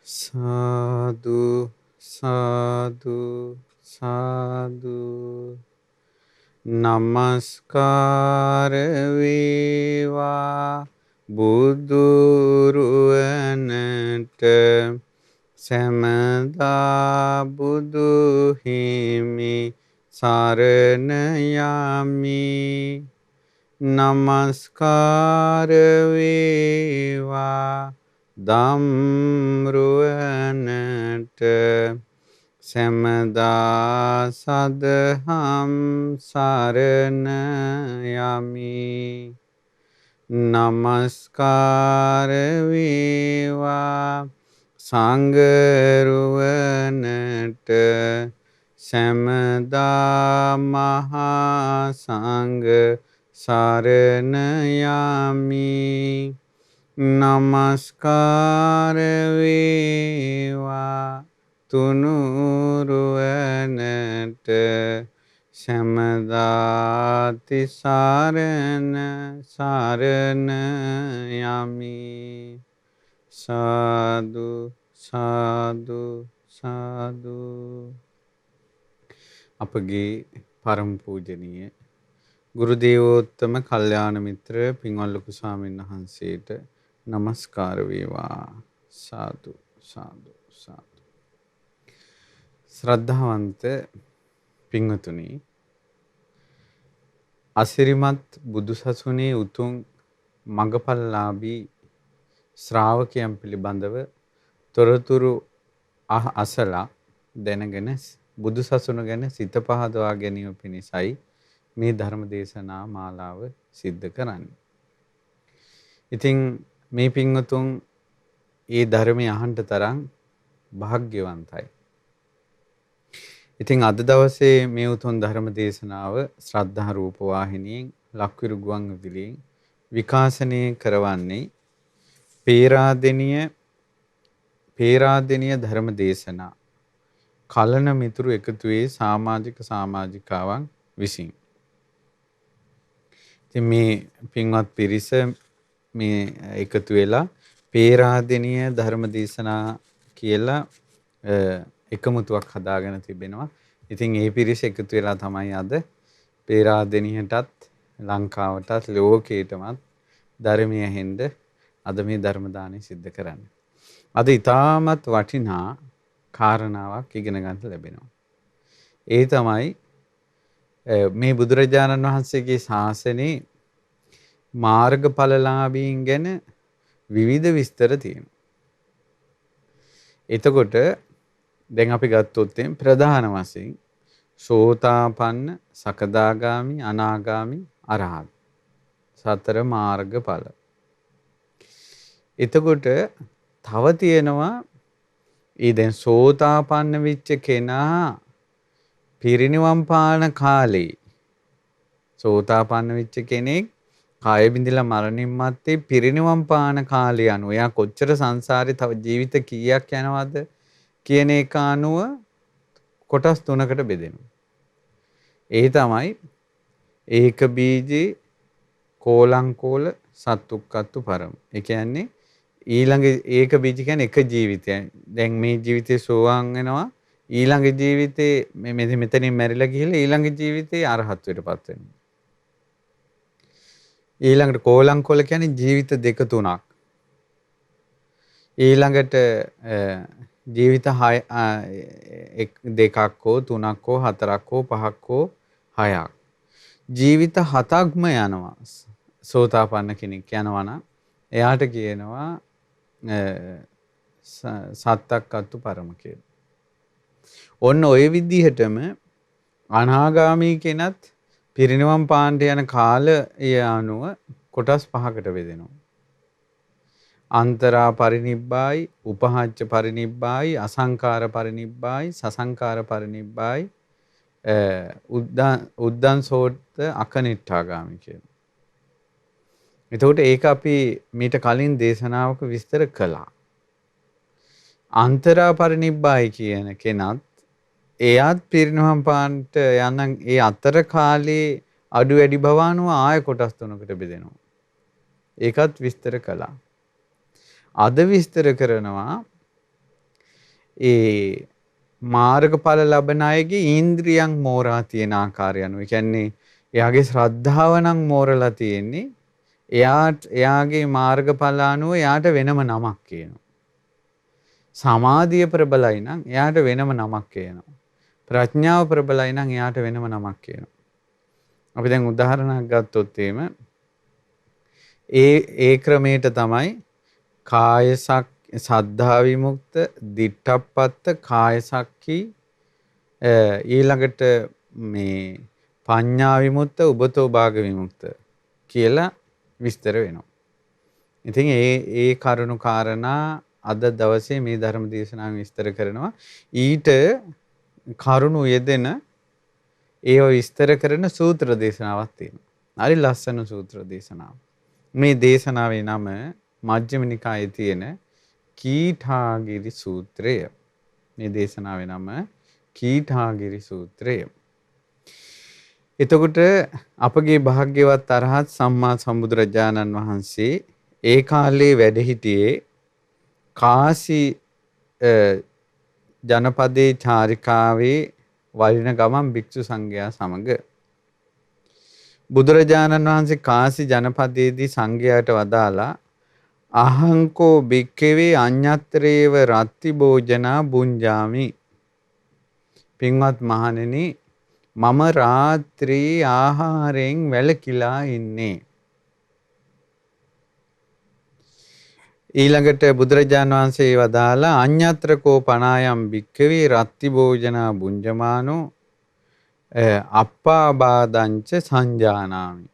සාදු සාදු සාදු නමස්කාර වේවා බුදුරුවනට සැමදා බුදු හිමි සරණ යමි නමස්කාර වේවා දම්රුවනට සැමදා සදහම් සරණ යමි නමස්කාර වේවා සංඝරුවනට සැමදා මහා සංඝ සරණ යමි නමස්කාර වේවා තුනුරුවනට සැමදා තිසරණ සරණ යමි සාදු සාදු සාදු අපගේ පරම පූජනීය ගුරු දේවෝත්තම කල්යාණ මිත්‍ර පින්වත් ලොකු ස්වාමීන් වහන්සේට නමස්කාර වේවා සාදු සාදු සාදු ශ්‍රද්ධාවන්ත පින්වතුනි අසිරිමත් බුදුසසුනේ උතුම් මඟපල්ලාභී ශ්‍රාවකයන් පිළිබඳව තොරතුරු අසලා දැනගෙන බුදුසසුන ගැන සිත පහදවා ගැනීම පිණිසයි මේ ධර්ම දේශනා මාලාව සිද්ධ කරන්නේ. ඉතින් මේ පින්වතුන් ඒ ධර්මය අහන්න තරම් භාග්‍යවන්තයි. ඉතින් අද දවසේ මේ උතුම් ධර්ම දේශනාව ශ්‍රද්ධා රූප වාහිනියෙන් ලක්විරු ගුවන් විදුලියෙන් විකාශනය කරවන්නේ පේරාදෙණිය ධර්ම දේශනා කලන මිතුරු එකතුවේ සමාජිකාවන් විසින්. ඉතින් මේ පින්වත් පිරිස මේ එකතු වෙලා පේරාදෙණිය ධර්ම දේශනා කියලා එකමුතුවක් හදාගෙන තිබෙනවා. ඉතින් ඒ පිරිස එකතු වෙලා තමයි අද පේරාදෙණියටත් ලංකාවටත් ලෝකයටමත් ධර්මය හෙන්න අද මේ ධර්ම දානය සිද්ධ කරන්නේ. අද ඊටමත් වටිනා කාරණාවක් ඉගෙන ගන්න ලැබෙනවා. ඒ තමයි මේ බුදුරජාණන් වහන්සේගේ ශාසනයේ මාර්ගඵලලාභීන් ගැන විවිධ විස්තර තියෙනවා. එතකොට දැන් අපි ගත්තොත් ප්‍රධාන වශයෙන් සෝතාපන්න, සකදාගාමි, අනාගාමි, අරහත් සතර මාර්ගඵල. එතකොට තව තියෙනවා දැන් සෝතාපන්න වෙච්ච කෙනා පිරිනිවන් පාන කාලේ සෝතාපන්න වෙච්ච කෙනෙක් කාය බිඳිලා මරණින් මත්තේ පිරිනිවන් පාන කාලය අනුව එයා කොච්චර සංසාරේ තව ජීවිත කීයක් යනවද කියන එක අනුව කොටස් තුනකට බෙදෙනවා. ඒ තමයි ඒක බීජේ කෝලංකෝල සත්තුක්කත්තු පරම. ඒ කියන්නේ ඊළඟ ඒක බීජ කියන්නේ එක ජීවිතයක්. දැන් මේ ජීවිතේ සෝවාන් වෙනවා. ඊළඟ ජීවිතේ මෙතනින් මැරිලා ගිහලා ඊළඟ ජීවිතේ අරහත්ත්වයටපත් වෙනවා. ඊළඟට කෝලංකොල කියන්නේ ජීවිත දෙක තුනක්. ඊළඟට ජීවිත 2ක් හෝ 3ක් හෝ 4ක් හෝ 5ක් හෝ 6ක්. ජීවිත 7ක්ම යනවා. සෝතාපන්න කෙනෙක් යනවා නම් එයාට කියනවා සත්තක්කත්තු පරම කියලා. ඔන්න ඔය විදිහටම අනාගාමී කෙනත් පිරිනිවන් පාන්නට යන කාලය අනුව කොටස් 5කට බෙදෙනවා. අන්තරා පරිනිබ්බායි, උපහාච්ච පරිනිබ්බායි, අසංකාර පරිනිබ්බායි, සසංකාර පරිනිබ්බායි, උද්දන් සෝත අකනිට්ඨාගාමි කියලා. එතකොට ඒක අපි මීට කලින් දේශනාවක විස්තර කළා. අන්තරා පරිනිබ්බායි කියන කෙනත් එයාත් පිරිනිවන් පාන්නට යන ඒ අතර කාලේ අඩු වැඩි බව අනුව ආය කොටස් තුනකට බෙදෙනවා. ඒකත් විස්තර කළා. අද විස්තර කරනවා ඒ මාර්ගඵල ලබන අයගේ ඉන්ද්‍රියන් මෝරා තියෙන ආකාරය අනුව. ඒ කියන්නේ එයාගේ ශ්‍රද්ධාව නම් මෝරලා තියෙන්නේ. එයාගේ මාර්ගඵල අනුව එයාට වෙනම නමක් කියනවා. සමාධිය ප්‍රබලයි නම් එයාට වෙනම නමක් කියනවා. ප්‍රඥාව ප්‍රබලයි නම් එයාට වෙනම නමක් කියනවා. අපි දැන් උදාහරණයක් ගත්තොත් ඒ ක්‍රමයට තමයි කාය සද්ධා විමුක්ත, දිට්ඨප්පත්ත, කාය සක්ඛී, ඊළඟට මේ පඤ්ඤා විමුක්ත, උබතෝ භාග විමුක්ත කියලා විස්තර වෙනවා. ඉතින් ඒ කරුණු කාරණා අද දවසේ මේ ධර්ම දේශනාවෙන් විස්තර කරනවා. ඊට කරුණු යෙදෙන ඒව විස්තර කරන සූත්‍ර දේශනාවක් තියෙනවා. හරි ලස්සන සූත්‍ර දේශනාවක්. මේ දේශනාවේ නම මජ්ක්‍ධිම නිකායේ තියෙන කීඨාගිරි සූත්‍රය. මේ දේශනාවේ නම කීඨාගිරි සූත්‍රය. එතකොට අපගේ භාග්‍යවත් අරහත් සම්මා සම්බුදුරජාණන් වහන්සේ ඒ කාලේ වැඩ සිටියේ කාසි ජනපදයේ චාරිකාවේ වඩින ගමන් භික්ෂු සංඝයා සමග බුදුරජාණන් වහන්සේ කාසි ජනපදයේදී සංඝයාට වදාලා අහංකෝ භික්ඛවේ අඤ්ඤත්‍රේව රත්ති භෝජනා බුඤ්ජාමි. පින්වත් මහණෙනි, මම රාත්‍රී ආහාරයෙන් වැළකීලා ඉන්නේ. ඊළඟට බුදුරජාණන් වහන්සේ වදාලා අඤ්ඤත්‍රකෝ පනායම් භික්ඛවේ රත්ති භෝජනා බුඤ්ජමානෝ අප්පාබාදංච සංජානාමි.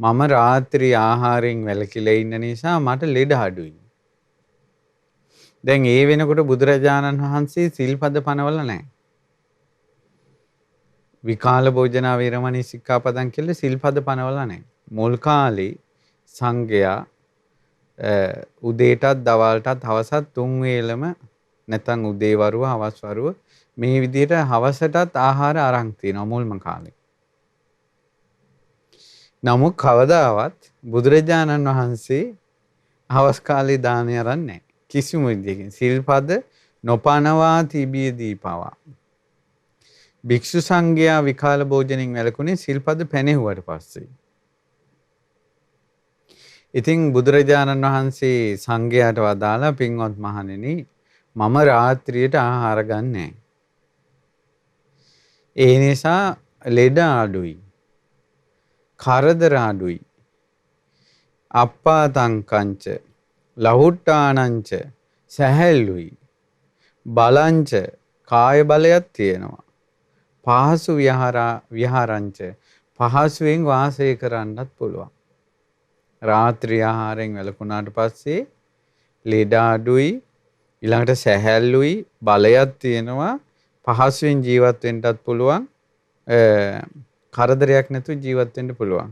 මම රාත්‍රී ආහාරයෙන් වැළකීලා ඉන්න නිසා මට ලෙඩ අඩුයි. දැන් ඒ වෙනකොට බුදුරජාණන් වහන්සේ සිල්පද පනවල නැහැ. විකාල භෝජනා වේරමණී සික්ඛාපදං කියලා සිල්පද පනවල නැහැ. මුල් කාලේ සංඝයා උදේටත් දවල්ටත් හවසත් තුන් වේලම නැත්නම් උදේ වරුව හවස් වරුව මේ විදිහට හවසටත් ආහාර අරන් තිනවා මුල්ම කාලේ. නමුත් කවදාවත් බුදුරජාණන් වහන්සේ හවස් කාලේ දානය අරන් නැහැ. කිසිම විදිහකින් සිල්පද නොපනවා තිබියදී පවා. භික්ෂු සංඝයා විකාල භෝජනෙන් වැළකුණේ සිල්පද පැනෙහුවට පස්සේ. ඉතින් බුදුරජාණන් වහන්සේ සංඝයාට වදාලා පින්වත් මහණෙනි, මම රාත්‍රියට ආහාර ගන්නෑ. ඒ නිසා ලෙඩ අඩුයි. කරදර අඩුයි. අප්පාතංකංච ලහුට්ටානංච සැහැල්ලුයි. බලංච කාය බලයක් තියෙනවා. පහසු විහාරංච පහසුවෙන් වාසය කරන්නත් පුළුවන්. රාත්‍රී ආහාරයෙන් වැළකුණාට පස්සේ ලෙඩ අඩුයි, ඊළඟට සැහැල්ලුයි, බලයක් තියෙනවා, පහසුවෙන් ජීවත් වෙන්නත් පුළුවන්, කරදරයක් නැතුව ජීවත් වෙන්න පුළුවන්.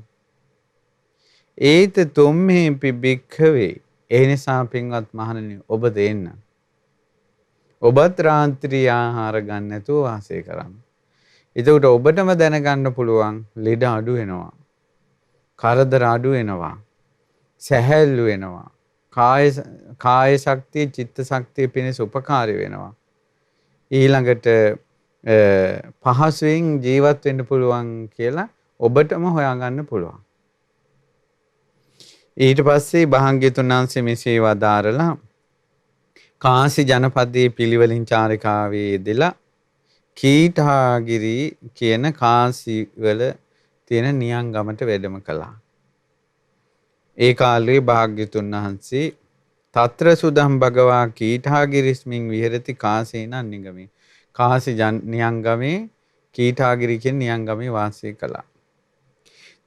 ඒත තුම්හි පිබික්ඛවේ. ඒ නිසා පින්වත් මහණෙනි, ඔබ දෙන්න. ඔබත් රාත්‍රී ආහාර ගන්න නැතුව වාසය කරන්න. එතකොට ඔබටම දැනගන්න පුළුවන් ලෙඩ අඩු වෙනවා. කරදර අඩු වෙනවා. සැහැල්ලු වෙනවා. කාය ශක්තිය, චිත්ත ශක්තිය පිණිස උපකාරී වෙනවා. ඊළඟට පහසුවෙන් ජීවත් වෙන්න පුළුවන් කියලා ඔබටම හොයාගන්න පුළුවන්. ඊට පස්සේ භාග්‍යතුන් වහන්සේ මෙසේ වදාරලා කාසි ජනපදයේ පිළිවෙලින් චාරිකාවේ යෙදලා කීඨාගිරි කියන කාසි වල තියෙන නියංගමට වැඩම කළා. ඒ කාලේ භාග්‍යතුන් වහන්සේ తත්‍ර සුදම් භගවා කීඨාගිරිස්මින් විහෙරති කාසේන නිගමේ. කාසි නියංගමේ කීඨාගිරි කියන නියංගමේ වාසය කළා.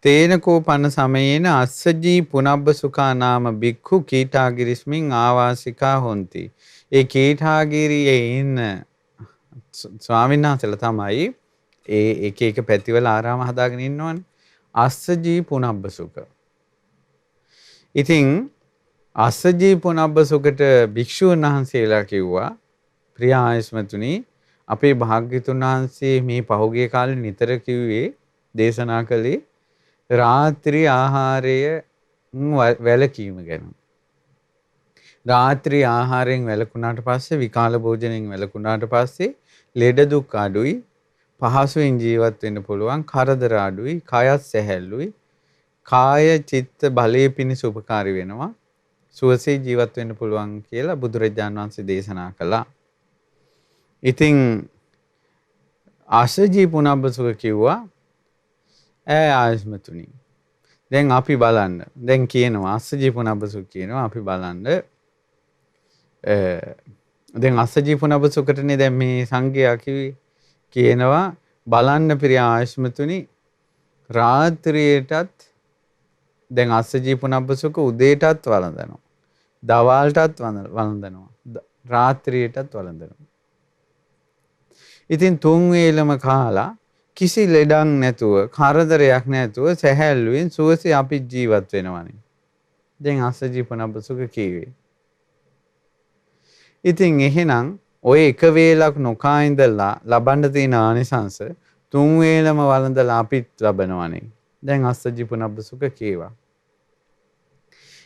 තේනකෝ පන සමයේන අස්සජී පුනබ්බසුඛා නාම බික්ඛු කීඨාගිරිස්මින් ආවාසිකා හොಂತಿ. ඒ කීඨාගිරියේ ඉන්න ස්වාමීන් වහන්සේලා තමයි ඒ එක එක පැතිවල ආරාම හදාගෙන ඉන්නවනේ. අස්සජී පුනබ්බසුඛ. ඉතින් අස්සජී පුනබ්බසුඛට භික්ෂුන් වහන්සේලා කිව්වා, ප්‍රිය ආයස්මතුනි, අපේ භාග්‍යතුන් වහන්සේ මේ පහුගිය කාලේ නිතර කිව්වේ, දේශනා කළේ රාත්‍රී ආහාරය වැළකීම ගැන. රාත්‍රී ආහාරයෙන් වැළකුණාට පස්සේ විකාල භෝජනයෙන් වැළකුණාට පස්සේ ලෙඩ දුක් අඩුයි, පහසුවෙන් ජීවත් වෙන්න පුළුවන්, කරදර අඩුයි, කයත් සැහැල්ලුයි, කාය චිත්ත බලයේ පිණිස උපකාරී වෙනවා, සුවසේ ජීවත් වෙන්න පුළුවන් කියලා බුදුරජාණන් වහන්සේ දේශනා කළා. ඉතින් ආසජී පුනබ්බසුක කිව්වා ආයස්මතුනි. දැන් අපි බලන්න. දැන් කියනවා ආසජී පුනබ්බසුක කියනවා අපි බලන්න. දැන් ආසජී පුනබ්බසුකටනේ දැන් මේ සංඝයා කියනවා බලන්න ප්‍රිය ආයස්මතුනි රාත්‍රියේටත් දැන් ආසජී පුනබ්බසුක උදේටත් වළඳනවා. දවල්ටත් වළඳනවා. රාත්‍රියේටත් වළඳනවා. ඉතින් තුන් වේලම කාලා කිසි ලෙඩක් නැතුව කරදරයක් නැතුව සැහැල්ලුවෙන් සුවසේ අපි ජීවත් වෙනවනේ. දැන් ආසජී පුනබ්බසුක කීවේ. ඉතින් එහෙනම් ඔය එක වේලක් නොකා ඉඳලා ලබන්න තියෙන ආනිසංස තුන් වේලම වළඳලා අපිත් ලබනවනේ. දැන් ආසජී පුනබ්බසුක කීවා.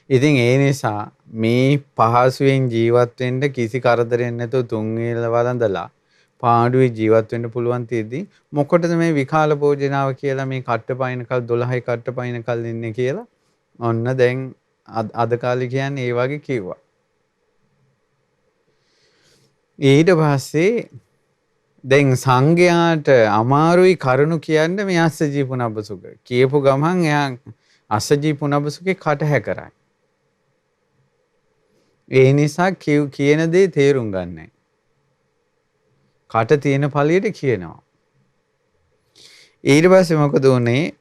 ඉතින් ඒ නිසා මේ පහසුවෙන් ජීවත් වෙන්න කිසි කරදරයක් නැතුව තුන් වේල වළඳලා පාඩුවේ ජීවත් වෙන්න පුළුවන් තියෙද්දි මොකටද මේ විකාල භෝජනාව කියලා මේ කට්ටපයින්කල් 12යි කට්ටපයින්කල් ඉන්නේ කියලා ඔන්න දැන් අද කාලේ කියන්නේ ඒ වගේ කිව්වා. ඊට පස්සේ දැන් සංඝයාට අමාරුයි කරුණු කියන්න මේ ආසජී පුනබ්බසුක කියපු ගමන් එයා ආසජී පුනබ්බසුකේ කට හැකරයි. ඒ නිසා කියන දේ තේරුම් ගන්නෑ. කට තියෙන ඵලයට කියනවා. ඊට පස්සේ මොකද උනේ?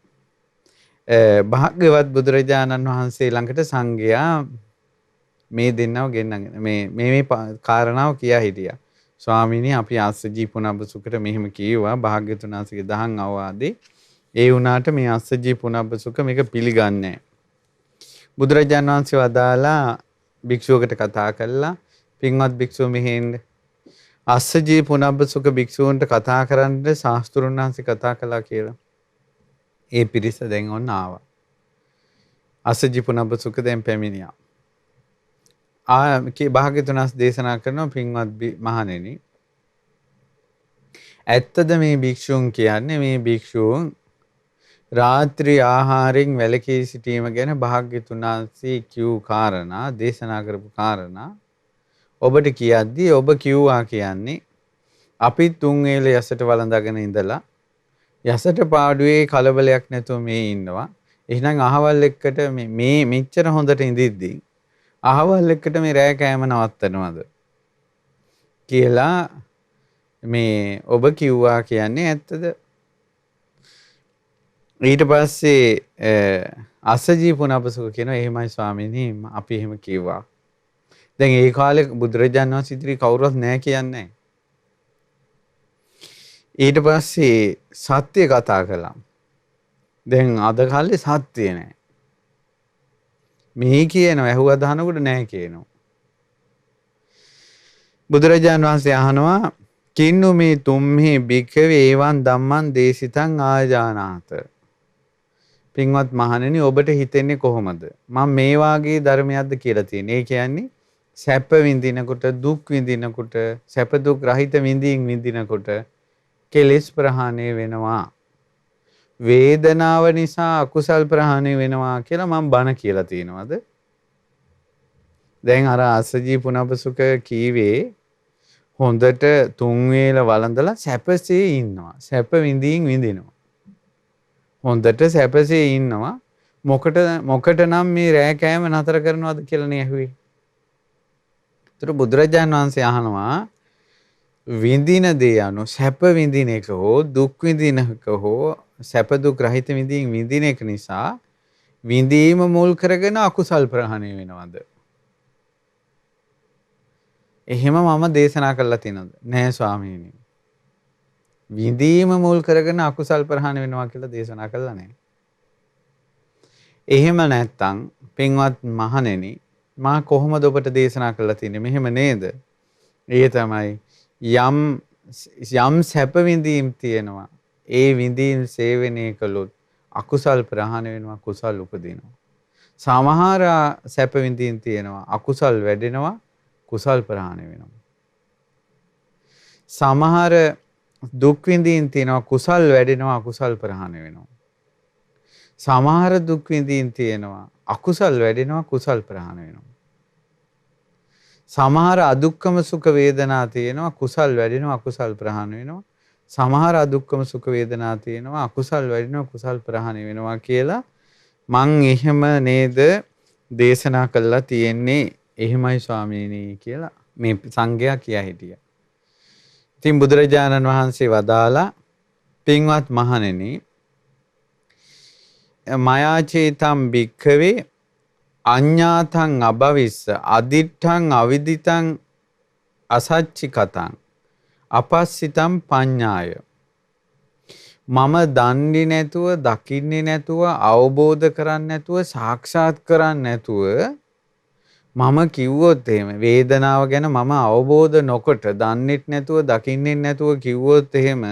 භාග්‍යවත් බුදුරජාණන් වහන්සේ ළඟට සංඝයා මේ දෙන්නව ගෙන්නගෙන මේ කාරණාව කියා හිටියා. ස්වාමීනි අපි ආසජී පුනබ්බසුකට මෙහෙම කිව්වා භාග්‍යතුන් වහන්සේගේ දහම් අවවාදේ. ඒ වුණාට මේ ආසජී පුනබ්බසුක මේක පිළිගන්නේ නැහැ. බුදුරජාණන් වහන්සේ වදාලා භික්ෂුවකට කතා කළා පින්වත් භික්ෂුව මෙහෙන්න ආසජී පුනබ්බසුක භික්ෂූන්ට කතා කරන්න ශාස්ත්‍රුන් වහන්සේ කතා කළා කියලා. ඒ පිරිස දැන් ඔන්න ආවා. ආසජී පුනබ්බසුක දැන් පැමිණියා. භාග්‍යවතුන් වහන්සේ දේශනා කරනවා පින්වත් මහණෙනි ඇත්තද මේ භික්ෂුන් කියන්නේ මේ භික්ෂූන් රාත්‍රී ආහාරයෙන් වැළකී සිටීම ගැන භාග්‍යවතුන් වහන්සේ කියූ කාරණා දේශනා කරපු කාරණා ඔබට කියද්දී ඔබ කිව්වා කියන්නේ අපි තුන් වේල යසට වළඳගෙන ඉඳලා යසට පාඩුවේ කලබලයක් නැතුව මේ ඉන්නවා. එහෙනම් අහවල් එක්කට මේ මෙච්චර හොඳට ඉඳිද්දී අහවල් එක්කට මේ රෑ කෑම නවත්තනවද කියලා මේ ඔබ කිව්වා කියන්නේ ඇත්තද? ඊට පස්සේ ආසජී පුනබ්බසුක කියනවා එහෙමයි ස්වාමීනි අපි එහෙම කිව්වා. දැන් ඒ කාලේ බුදුරජාණන් වහන්සේ ඉදිරි කවුරුවත් නැහැ කියන්නේ. ඊට පස්සේ සත්‍ය කතා කළා. දැන් අද කාලේ සත්‍ය නැහැ. මේ කියනවා ඇහුවා දහනකොට නැහැ කියනවා. බුදුරජාණන් වහන්සේ අහනවා කින්නු මේ තුම්හි භික්ඛවේ එවං ධම්මං දේශිතං ආජානාත. පින්වත් මහණෙනි ඔබට හිතෙන්නේ කොහොමද? මම මේ වාගේ ධර්මයක්ද කියලා තියෙන්නේ. ඒ කියන්නේ සැප විඳිනකොට දුක් විඳිනකොට සැප දුක් රහිත විඳිනකොට කෙලෙස් ප්‍රහාණය වෙනවා. වේදනාව නිසා අකුසල් ප්‍රහාණය වෙනවා කියලා මම බණ කියලා තියෙනවද? දැන් අර ආසජී පුනබ්බසුක කීවේ හොඳට තුන් වේල වළඳලා සැපසේ ඉන්නවා. සැප විඳිනවා. හොඳට සැපසේ ඉන්නවා. මොකටනම් මේ රෑ කෑම නතර කරනවද කියලා නේ ඇහුවේ. ඒතර බුදුරජාණන් වහන්සේ අහනවා විඳින දේ අනු සැප විඳින එක හෝ දුක් විඳින එක හෝ සැප දුක් රහිත විඳින එක නිසා විඳීම මුල් කරගෙන අකුසල් ප්‍රහාණය වෙනවද? එහෙම මම දේශනා කළා තියෙනවද? නෑ ස්වාමීනි. විඳීම මුල් කරගෙන අකුසල් ප්‍රහාණය වෙනවා කියලා දේශනා කළා නෑ. එහෙම නැත්තම් පින්වත් මහණෙනි මා කොහොමද ඔබට දේශනා කළා තියෙන්නේ? මෙහෙම නේද? ඒ තමයි යම් සැප විඳීම් තියෙනවා. ඒ විඳීම් සේවනය කළොත් අකුසල් ප්‍රහාණය වෙනවා කුසල් උපදිනවා. සමහර සැප විඳින් තියෙනවා අකුසල් වැඩෙනවා කුසල් ප්‍රහාණය වෙනවා. සමහර දුක් විඳින් තියෙනවා කුසල් වැඩෙනවා අකුසල් ප්‍රහාණය වෙනවා. සමහර දුක් විඳින් තියෙනවා අකුසල් වැඩෙනවා කුසල් ප්‍රහාණය වෙනවා. සමහර අදුක්කම සුඛ වේදනා තියෙනවා කුසල් වැඩෙනවා අකුසල් ප්‍රහාණය වෙනවා. සමහර අදුක්කම සුඛ වේදනා තියෙනවා අකුසල් වැඩෙනවා කුසල් ප්‍රහාණය වෙනවා කියලා මං එහෙම නේද දේශනා කළා තියෙන්නේ එහෙමයි ස්වාමීනි කියලා මේ සංඝයා කියා හිටියා. ඉතින් බුදුරජාණන් වහන්සේ වදාලා පින්වත් මහණෙනි මයාචේතම් භික්ඛවේ අඤ්ඤාතං අභවිස්ස අදිත්තං අවිදිතං අසච්චි කතං අපස්සිතම් පඤ්ඤාය මම දන්නේ නැතුව දකින්නේ නැතුව අවබෝධ කරන්නේ නැතුව සාක්ෂාත් කරන්නේ නැතුව මම කිව්වොත් එහෙම වේදනාව ගැන මම අවබෝධ නොකොට දන්නේත් නැතුව දකින්නෙත් නැතුව කිව්වොත් එහෙම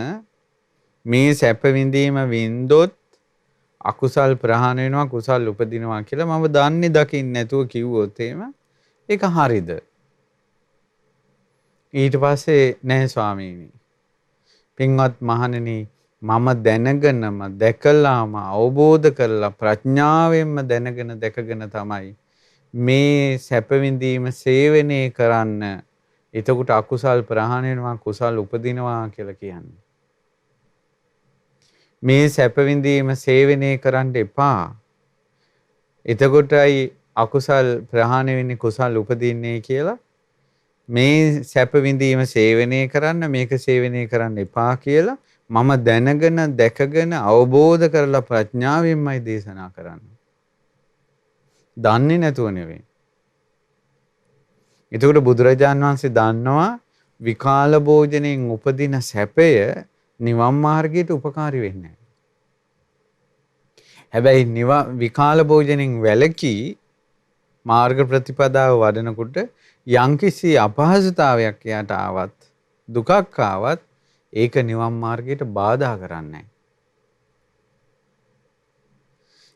මේ සැප විඳීම වින්දොත් අකුසල් ප්‍රහාණය වෙනවා කුසල් උපදිනවා කියලා මම දන්නේ දකින්නේ නැතුව කිව්වොත් එහෙම ඒක හරිද? ඊට පස්සේ නෑ ස්වාමීනි. පින්වත් මහණෙනි මම දැනගෙනම දැකලාම අවබෝධ කරලා ප්‍රඥාවෙන්ම දැනගෙන දැකගෙන තමයි මේ සැප විඳීම සේවනයේ කරන්න. එතකොට අකුසල් ප්‍රහාණය වෙනවා කුසල් උපදිනවා කියලා කියන්නේ. මේ සැප විඳීම සේවනයේ කරන්න එපා. එතකොටයි අකුසල් ප්‍රහාණය වෙන්නේ කුසල් උපදින්නේ කියලා මේ සැප විඳීම සේවනයේ කරන්න මේක සේවනයේ කරන්න එපා කියලා මම දැනගෙන දැකගෙන අවබෝධ කරලා ප්‍රඥාවෙන්මයි දේශනා කරන්නේ. දන්නේ නැතුව නෙවෙයි. එතකොට බුදුරජාන් වහන්සේ දන්නවා විකාල භෝජනයෙන් උපදින සැපය නිවන් මාර්ගයට උපකාරී වෙන්නේ නැහැ. හැබැයි විකාල භෝජනයෙන් වැළකී මාර්ග ප්‍රතිපදාව වඩනකොට යම්කිසි අපහසුතාවයක් එයාට ආවත් දුකක් ආවත් ඒක නිවන් මාර්ගයට බාධා කරන්නේ නැහැ.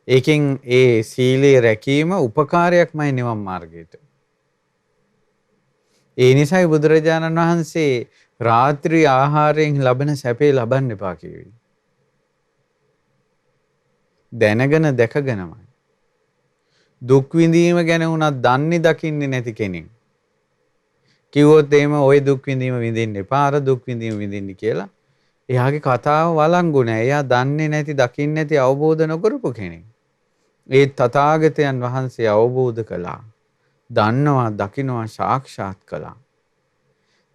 ඒකෙන් ඒ සීලයේ රැකීම උපකාරයක්මයි නිවන් මාර්ගයට. ඒ නිසායි බුදුරජාණන් වහන්සේ රාත්‍රී ආහාරයෙන් ලබන සැපේ ලබන්න එපා කිව්වේ. දැනගෙන දැකගෙනමයි. දුක් විඳීම ගැන උනත් දන්නේ දකින්නේ නැති කෙනෙක් කිව්වොත් එහෙම ওই දුක් විඳීම විඳින්න එපා අර දුක් විඳීම විඳින්න කියලා එයාගේ කතාව වළංගු නැහැ. එයා දන්නේ නැති දකින්නේ නැති අවබෝධ නොකරපු කෙනෙක්. ඒ තථාගතයන් වහන්සේ අවබෝධ කළා. දන්නවා දකින්නවා සාක්ෂාත් කළා.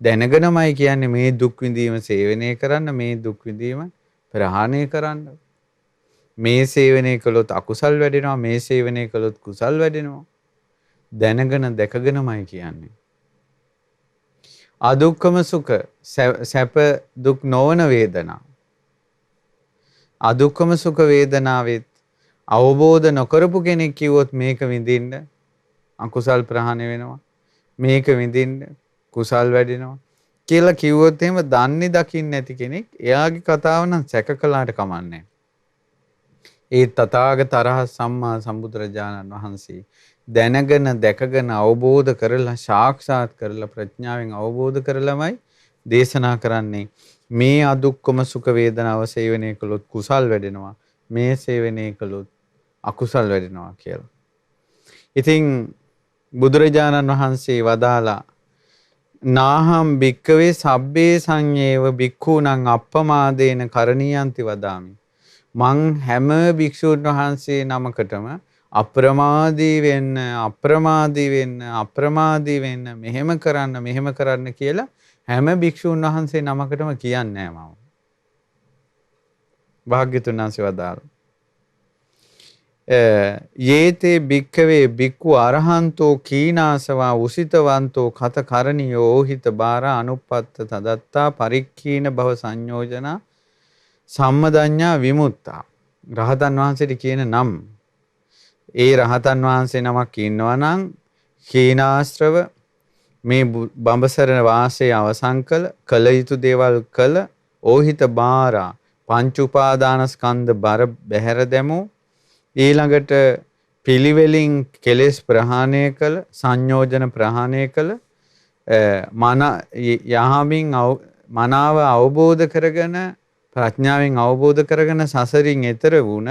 දැනගෙනමයි කියන්නේ මේ දුක් විඳීම සේවනය කරන්න මේ දුක් විඳීම ප්‍රහාණය කරන්න. මේ සේවනය කළොත් අකුසල් වැඩෙනවා මේ සේවනය කළොත් කුසල් වැඩෙනවා. දැනගෙන දැකගෙනමයි කියන්නේ. අදුක්කම සුඛ සැප දුක් නොවන වේදනා. අදුක්කම සුඛ වේදනාවෙත් අවබෝධ නොකරපු කෙනෙක් කිව්වොත් මේක විඳින්න අකුසල් ප්‍රහාණය වෙනවා. මේක විඳින්න කුසල් වැඩෙනවා කියලා කිව්වොත් එහෙම දන්නේ දකින්නේ නැති කෙනෙක් එයාගේ කතාව නම් සැක කළාට කමන්නේ. ඒ තථාගත අරහත් සම්මා සම්බුදුරජාණන් වහන්සේ දැනගෙන දැකගෙන අවබෝධ කරලා සාක්ෂාත් කරලා ප්‍රඥාවෙන් අවබෝධ කරලාමයි දේශනා කරන්නේ මේ අදුක්කම සුඛ වේදනාව සේවනය කළොත් කුසල් වැඩෙනවා මේ සේවනය කළොත් අකුසල් වැඩෙනවා කියලා. ඉතින් බුදුරජාණන් වහන්සේ වදාලා නාහම් භික්කවේ සබ්බේ සංයේව භික්ඛූණං අප්පමාදේන කරණීයන්ති වදාමි. මං හැම භික්ෂුන් වහන්සේ නමකටම අප්‍රමාදී වෙන්න මෙහෙම කරන්න කියලා හැම භික්ෂුන් වහන්සේ නමකටම කියන්නේ මම. භාග්‍යතුන් වහන්සේ වදාළා යේතේ භික්ඛවේ භික්ඛු අරහන්තෝ කීනාසවා උසිතවන්තෝ කත කරණියෝ හිත බාරා අනුප්පත්ත තදත්තා පරික්ඛීන භව සංයෝජනා සම්මදඤ්ඤා විමුක්තා. රහතන් වහන්සේට කියන නම් ඒ රහතන් වහන්සේ නමක් ඉන්නවා නම් කීනාශ්‍රව මේ බඹසර වාසයේ අවසන් කළ යුතු දේවල් කළ ඕහිත බාරා පංච උපාදානස්කන්ධ බර බැහැර දැමූ ඊළඟට පිළිවෙලින් කෙලෙස් ප්‍රහාණය කළ සංයෝජන ප්‍රහාණය කළ මන යහමින් මනාව අවබෝධ කරගෙන ප්‍රඥාවෙන් අවබෝධ කරගෙන සසරින් එතර වුණ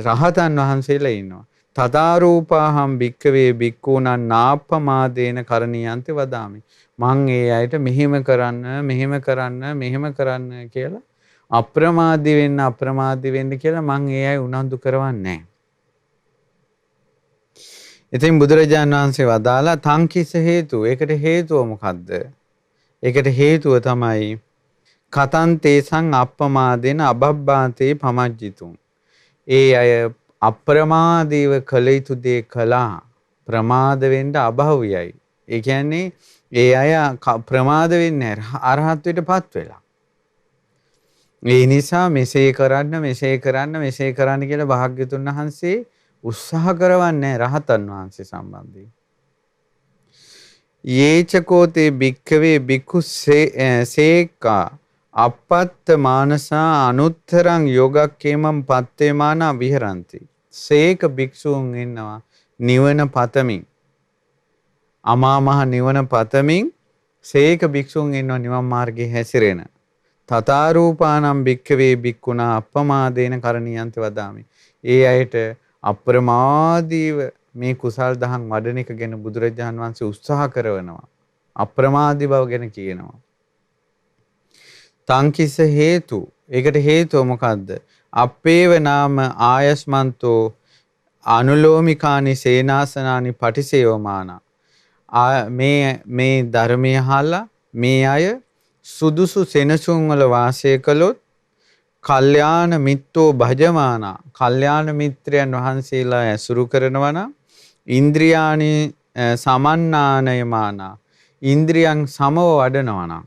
රහතන් වහන්සේලා ඉන්නවා. තදාරූපාහම් භික්කවේ භික්ඛූනං නාප්පමාදේන කරණීයන්ති වදාමි. මං ඒ අයට මෙහෙම කරන්න මෙහෙම කරන්න මෙහෙම කරන්න කියලා අප්‍රමාදී වෙන්න කියලා මං ඒ අය උනන්දු කරවන්නේ නැහැ. ඉතින් බුදුරජාණන් වහන්සේ වදාලා තංකිස හේතු. ඒකට හේතුව මොකද්ද? ඒකට හේතුව තමයි කතං තේසං අප්පමාදේන අබබ්බාතේ පමජ්ජිතුං. ඒ අය අප්‍රමාදීව කළ යුතු දේ කළා. ප්‍රමාද වෙන්න අභව්‍යයි. ඒ කියන්නේ ඒ අය ප්‍රමාද වෙන්නේ අරහත්ත්වයටපත් වෙලා. ඒ නිසා මෙසේ කරන්න කියලා භාග්‍යතුන් වහන්සේ උත්සාහ කරවන්නේ රහතන් වහන්සේ සම්බන්ධයෙන්. යේචකෝතේ භික්ඛවේ භික්ඛු සේක්කා අපත්ත මානසා අනුත්තරං යෝගක්ඛේමං පත්තේමානා විහරಂತಿ. සේක භික්ෂූන් ඉන්නවා නිවන පතමින්. අමා මහ නිවන පතමින් සේක භික්ෂූන් ඉන්නවා නිවන් මාර්ගයේ හැසිරෙන. තථාරූපානම් භික්ඛවේ භික්ඛුනා අප්පමාදේන කරණීයන්ති වදාමි. ඒ අයට අප්‍රමාදීව මේ කුසල් දහම් වඩන එක ගැන බුදුරජාණන් වහන්සේ උත්සාහ කරනවා. අප්‍රමාදී බව ගැන කියනවා. තංකිස හේතු. ඒකට හේතුව මොකද්ද? අපේව නාම ආයස්මන්තෝ අනුලෝමිකානි සේනාසනානි පටිසේවමාන. මේ ධර්මය අහලා මේ අය සුදුසු සෙනසුන් වල වාසය කළොත් කල්යාණ මිත්තෝ භජමානා. කල්යාණ මිත්‍රයන් වහන්සේලා ඇසුරු කරනවා නම් ඉන්ද්‍රියානි සමන්නානයමානා. ඉන්ද්‍රියන් සමව වඩනවා නම්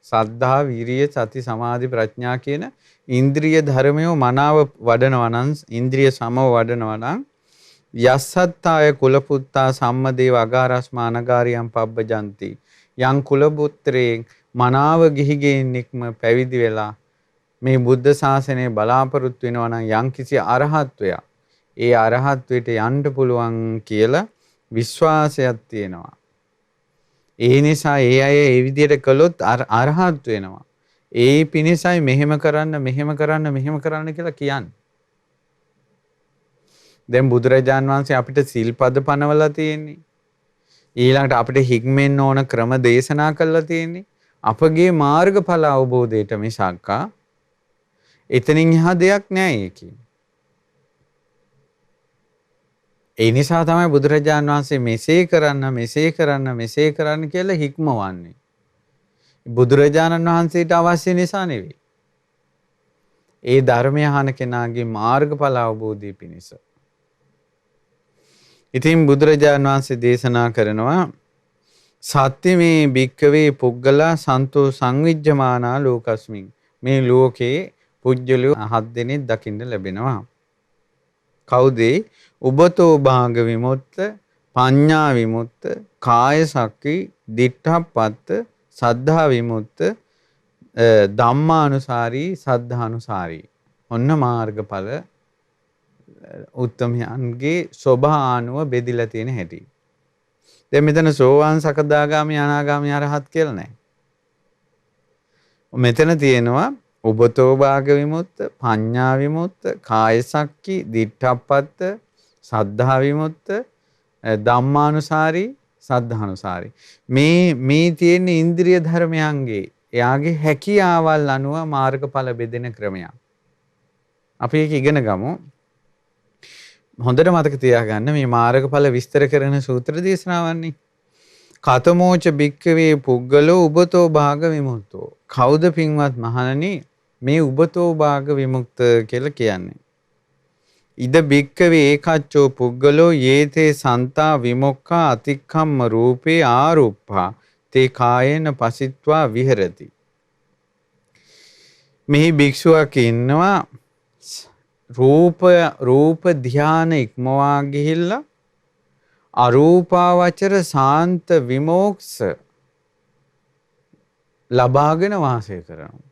සද්ධා විරිය සති සමාධි ප්‍රඥා කියන ඉන්ද්‍රිය ධර්මයෝ මනාව වඩනවා නම් ඉන්ද්‍රිය සමව වඩනවා නම් යස්සත්තාය කුලපුත්තා සම්මදේව අගාරස්මානගාරියම් පබ්බජಂತಿ. යම් කුලපුත්‍රයෙක් මනාව ගිහිගෙන් නික්ම පැවිදි වෙලා මේ බුද්ධ ශාසනය බලාපොරොත්තු වෙනවා නම් යම්කිසි අරහත්වයක් ඒ අරහත්වයට යන්න පුළුවන් කියලා විශ්වාසයක් තියෙනවා. ඒ නිසා ඒ අය ඒ විදිහට කළොත් අරහත් වෙනවා. ඒ පිණිසයි මෙහෙම කරන්න කියලා කියන්නේ. දැන් බුදුරජාන් වහන්සේ අපිට සිල්පද පනවලා තියෙන්නේ. ඊළඟට අපිට හික්මෙන්න ඕන ක්‍රම දේශනා කළා තියෙන්නේ. අපගේ මාර්ගඵල අවබෝධයට මිසක්කා එතනින් එහා දෙයක් නෑ ඒකේ. ඒ නිසා තමයි බුදුරජාණන් වහන්සේ මෙසේ කරන්න කියලා හික්මවන්නේ. බුදුරජාණන් වහන්සේට අවශ්‍ය නිසා නෙවෙයි. ඒ ධර්මය අහන කෙනාගේ මාර්ගඵල අවබෝධය පිණිස. ඉතින් බුදුරජාණන් වහන්සේ දේශනා කරනවා සත්‍යමේ භික්කවේ පුද්ගලා සන්තෝ සංවිජ්ජමානා ලෝකස්මින්. මේ ලෝකේ පුජ්‍යලෝ 7 දෙනෙක් දකින්න ලැබෙනවා. කවුද? උබතෝ භාග විමුක්ත, පඤ්ඤා විමුක්ත, කාය සක්ඛි, දිඨප්පත්ත, සද්ධා විමුක්ත, ධම්මානුසාරී, සද්ධානුසාරී. ඔන්න මාර්ගඵල උත්තමයන්ගේ ස්වභානුව බෙදිලා තියෙන හැටි. දැන් මෙතන සෝවාන් සකදාගාමි අනාගාමි අරහත් කියලා නැහැ. මෙතන තියෙනවා උබතෝ භාග විමුක්ත, පඤ්ඤා විමුක්ත, කාය සක්ඛි, දිඨප්පත්ත, සද්ධා විමුක්ත, ධම්මානුසාරී, සද්ධානුසාරී. මේ තියෙන ඉන්ද්‍රිය ධර්මයන්ගේ එයාගේ හැකියාවල් අනුව මාර්ගඵල බෙදෙන ක්‍රමයක්. අපි ඒක ඉගෙන ගමු. හොඳට මතක තියාගන්න මේ මාර්ගඵල විස්තර කරන සූත්‍ර දේශනාවන්නේ. කතමෝච භික්කවේ පුද්ගලෝ උබතෝ භාග විමුක්තෝ. කවුද පින්වත් මහණනි මේ උබතෝ භාග විමුක්ත කියලා කියන්නේ? ඉද භික්කවේ ඒකච්චෝ පුද්ගලෝ යේතේ සන්තා විමුක්ඛා අතික්ඛම්ම රූපේ ආරුප්පා තේ කායේන පසිත්වා විහෙරති. මේ භික්ෂුවක් ඉන්නවා රූප ධානය ඉක්මවා ගිහිල්ලා අරූපාවචර සාන්ත විමෝක්ෂ ලබාගෙන වාසය කරනවා.